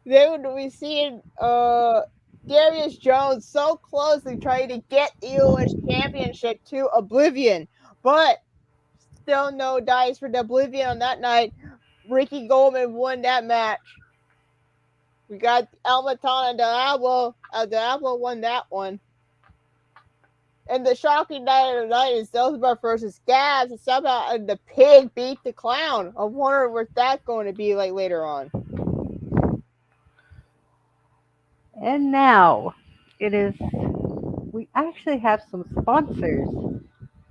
Then we seen Darius Jones so closely trying to get the U.S. Championship to Oblivion, but still no dice for the Oblivion on that night. Ricky Goldman won that match. We got El Matan and Diablo. Diablo won that one. And the shocking night of the night is Zelzbar versus Gaz, and somehow the pig beat the clown. I wonder what that's going to be like later on. And now we actually have some sponsors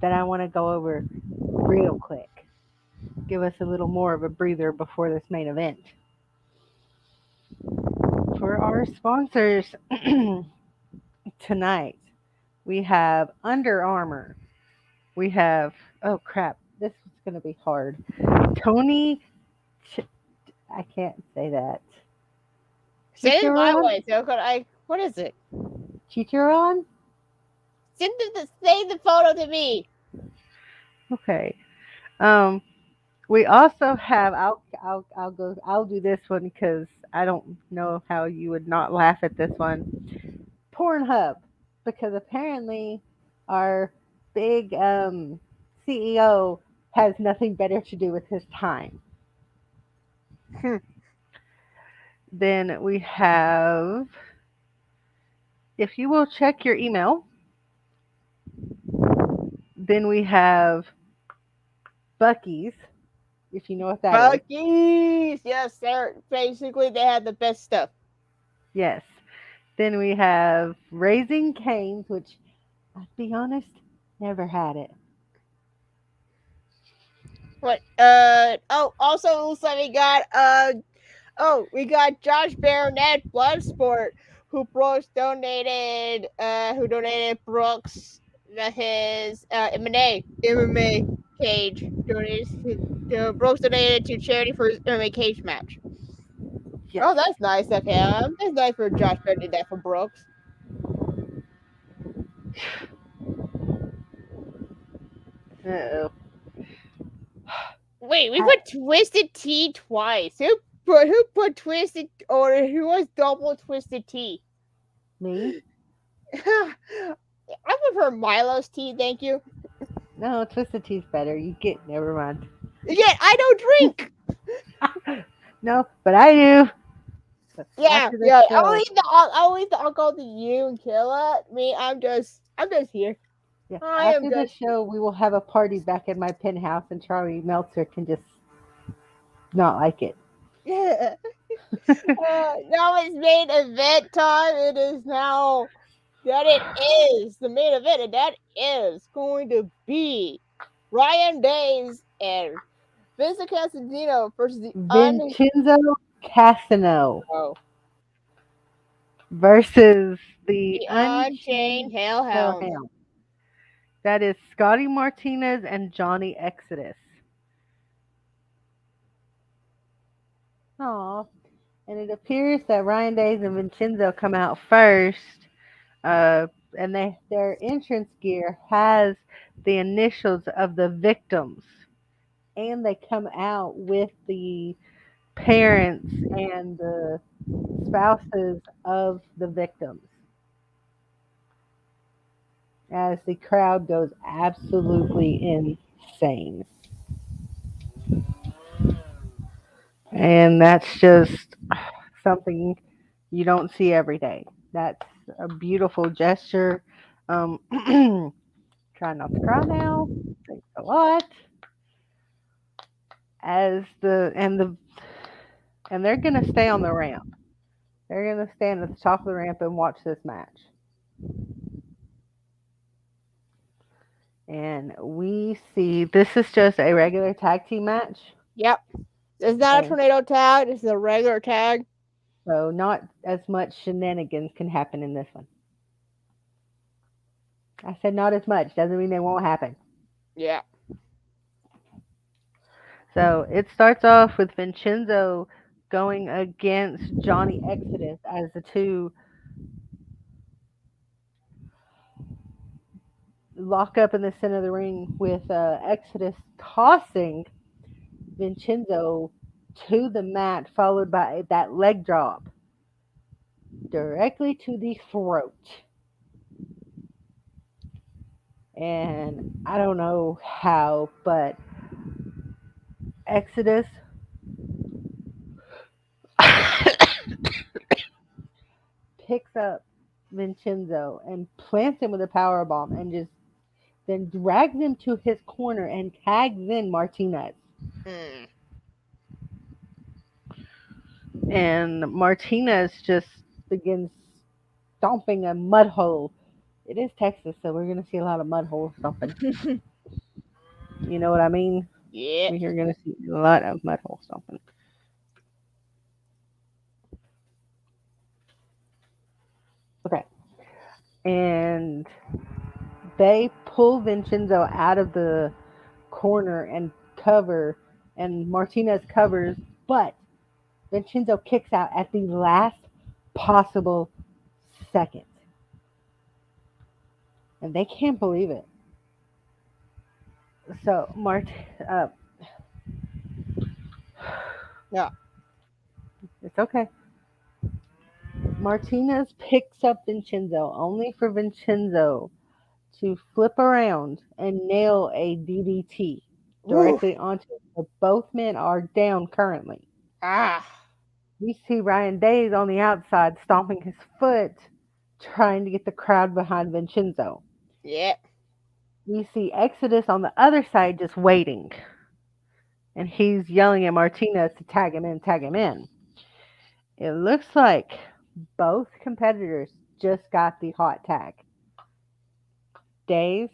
that I want to go over real quick. Give us a little more of a breather before this main event. For our sponsors tonight, we have Under Armour. We have, oh crap, this is going to be hard. I can't say that. Say it my way. What is it? Chicharon? Say the photo to me. Okay. We also have. I'll do this one because I don't know how you would not laugh at this one. Pornhub, because apparently our big CEO has nothing better to do with his time. Then we have, if you will check your email, then we have Bucky's, if you know what that is. Bucky's. Yes, they're basically they have the best stuff. Yes. Then we have Raising Cane's, which, I'll be honest, never had it. What? Also it looks like we got Josh Barnett Bloodsport, who donated Brooks his MMA cage. Brooks donated to charity for his MMA cage match. Yes. Oh, that's nice of him. That's nice for Josh Barnett did that for Brooks. Uh-oh. Wait, we put Twisted Tea twice. Who put Twisted, or who was double Twisted Tea? Me? I prefer Milo's tea, thank you. No, Twisted Tea's better. Never mind. Yet I don't drink. No, but I do. Yeah, After this yeah. show- I'll leave the alcohol to you and Killa. Me, I'm just here. Yeah. I am After the just- show, we will have a party back in my penthouse, and Charlie Meltzer can just not like it. Yeah. Now it's main event time. It is now that it is the main event, and that is going to be Ryan Days and Vincent Casadino versus the Vincenzo Casino Oh. versus the The Unchained Hellhounds. Hellhound. That is Scotty Martinez and Johnny Exodus. Aw. And it appears that Ryan Days and Vincenzo come out first. And their entrance gear has the initials of the victims. And they come out with the parents and the spouses of the victims. As the crowd goes absolutely insane. And that's just something you don't see every day. That's a beautiful gesture. Try not to cry now. Thanks a lot. And they're gonna stay on the ramp. They're gonna stand at the top of the ramp and watch this match. And we see this is just a regular tag team match. Yep. It's not a Okay. tornado tag. This is a regular tag. So not as much shenanigans can happen in this one. I said not as much. Doesn't mean they won't happen. Yeah. So it starts off with Vincenzo going against Johnny Exodus as the two lock up in the center of the ring, with Exodus tossing Vincenzo to the mat, followed by that leg drop directly to the throat. And I don't know how, but Exodus picks up Vincenzo and plants him with a power bomb, and just then drags him to his corner and tags in Martinez. Mm. And Martinez just begins stomping a mud hole. It is Texas, so we're going to see a lot of mud hole stomping. You know what I mean? Yeah. We're going to see a lot of mud hole stomping. Okay. And they pull Vincenzo out of the corner and cover, and Martinez covers, but Vincenzo kicks out at the last possible second. And they can't believe it. So, Yeah. It's okay. Martinez picks up Vincenzo, only for Vincenzo to flip around and nail a DDT directly onto him. Both men are down currently. Ah. We see Ryan Days on the outside stomping his foot, trying to get the crowd behind Vincenzo. Yep. We see Exodus on the other side just waiting. And he's yelling at Martinez to tag him in, tag him in. It looks like both competitors just got the hot tag. Days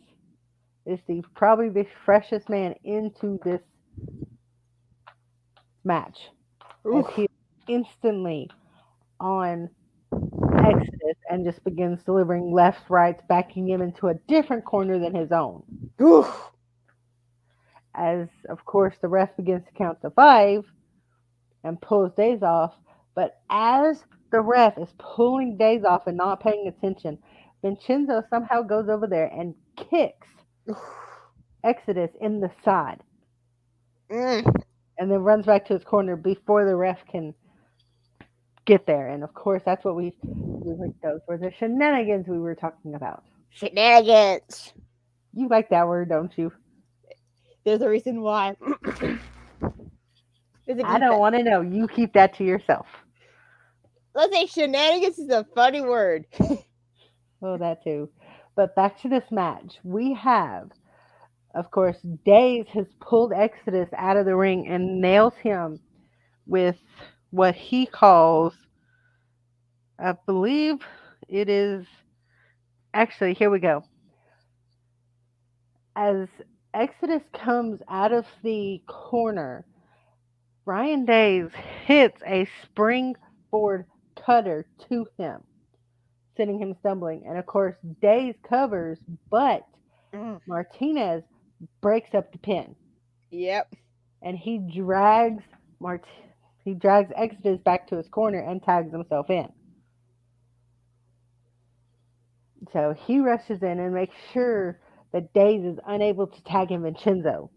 is probably the freshest man into this match. As he is instantly on Exodus and just begins delivering lefts, rights, backing him into a different corner than his own. Oof. As, of course, the ref begins to count to 5 and pulls Days off. But as the ref is pulling Days off and not paying attention, Vincenzo somehow goes over there and kicks Exodus in the side. And then runs back to his corner before the ref can get there. And of course, that's what those were the shenanigans we were talking about. Shenanigans. You like that word, don't you? There's a reason why. I don't want to know. You keep that to yourself. Let's say shenanigans is a funny word. Oh, that too. But back to this match. We have, of course, Days has pulled Exodus out of the ring and nails him with what he calls, I believe it is, actually, here we go. As Exodus comes out of the corner, Ryan Days hits a springboard cutter to him, sending him stumbling. And of course, Days covers, but Martinez breaks up the pin. Yep. And he drags Exodus back to his corner and tags himself in. So he rushes in and makes sure that Days is unable to tag in Vincenzo.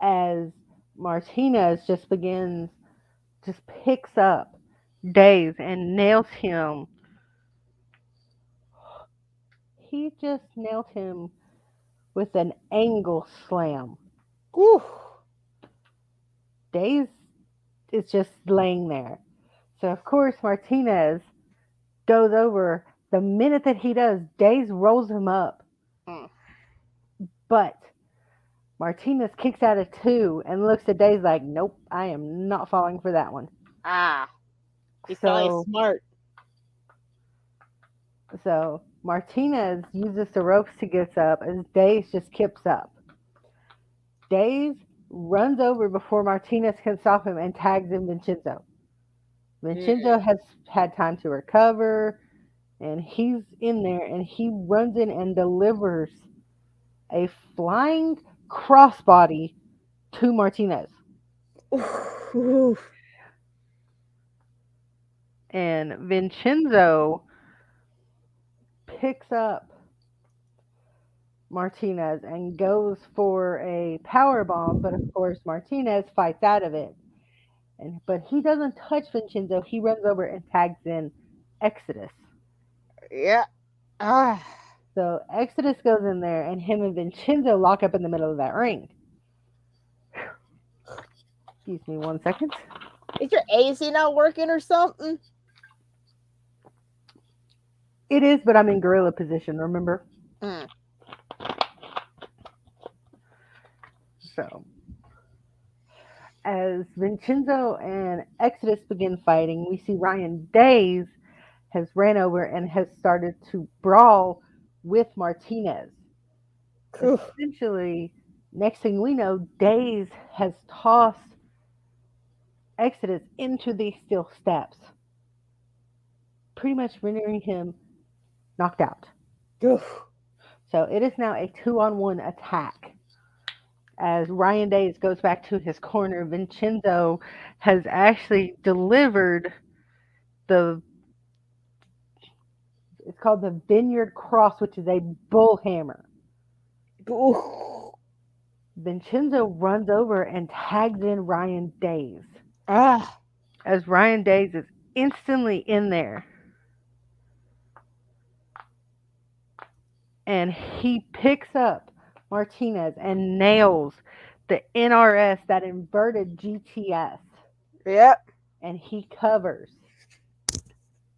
As Martinez just picks up Days and nails him. He just nailed him with an angle slam. Whew. Days is just laying there. So, of course, Martinez goes over. The minute that he does, Days rolls him up. But Martinez kicks out of 2 and looks at Days like, nope, I am not falling for that one. He's probably smart. So Martinez uses the ropes to get up as Days just kips up. Days runs over before Martinez can stop him and tags in Vincenzo. Vincenzo has had time to recover, and he's in there, and he runs in and delivers a flying crossbody to Martinez. And Vincenzo picks up Martinez and goes for a power bomb, but of course Martinez fights out of it. But he doesn't touch Vincenzo. He runs over and tags in Exodus. Yeah. So Exodus goes in there, and him and Vincenzo lock up in the middle of that ring. Excuse me 1 second. Is your AC not working or something? It is, but I'm in gorilla position, remember? So, as Vincenzo and Exodus begin fighting, we see Ryan Days has ran over and has started to brawl with Martinez. Essentially, next thing we know, Days has tossed Exodus into these steel steps, pretty much rendering him knocked out. So it is now a 2-on-1 attack. As Ryan Days goes back to his corner, Vincenzo has actually delivered it's called the Vineyard Cross, which is a bull hammer. Vincenzo runs over and tags in Ryan Days. As Ryan Days is instantly in there. And he picks up Martinez and nails the NRS, that inverted GTS. Yep. and he covers.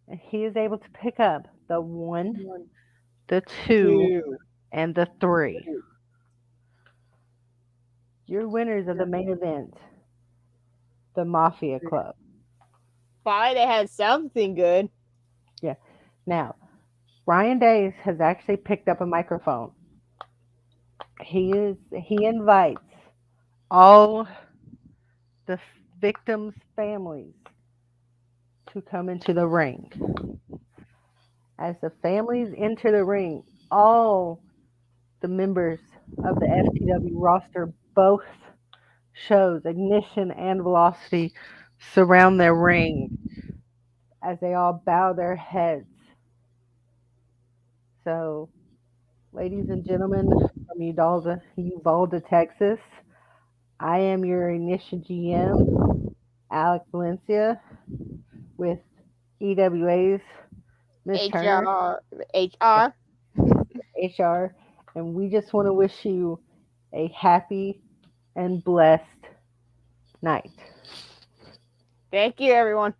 And he is able to pick up the 1, the 2, and the 3. Your winners of the main event, the Mafia Club. Finally, they had something good. Now, Ryan Days has actually picked up a microphone. He invites all the victims' families to come into the ring. As the families enter the ring, all the members of the FTW roster, both shows, Ignition and Velocity, surround their ring as they all bow their heads. So, ladies and gentlemen from Uvalde, Texas, I am your Ignition GM, Alec Valencia, with EWA's Miss Turner, HR. HR, and we just want to wish you a happy and blessed night. Thank you, everyone.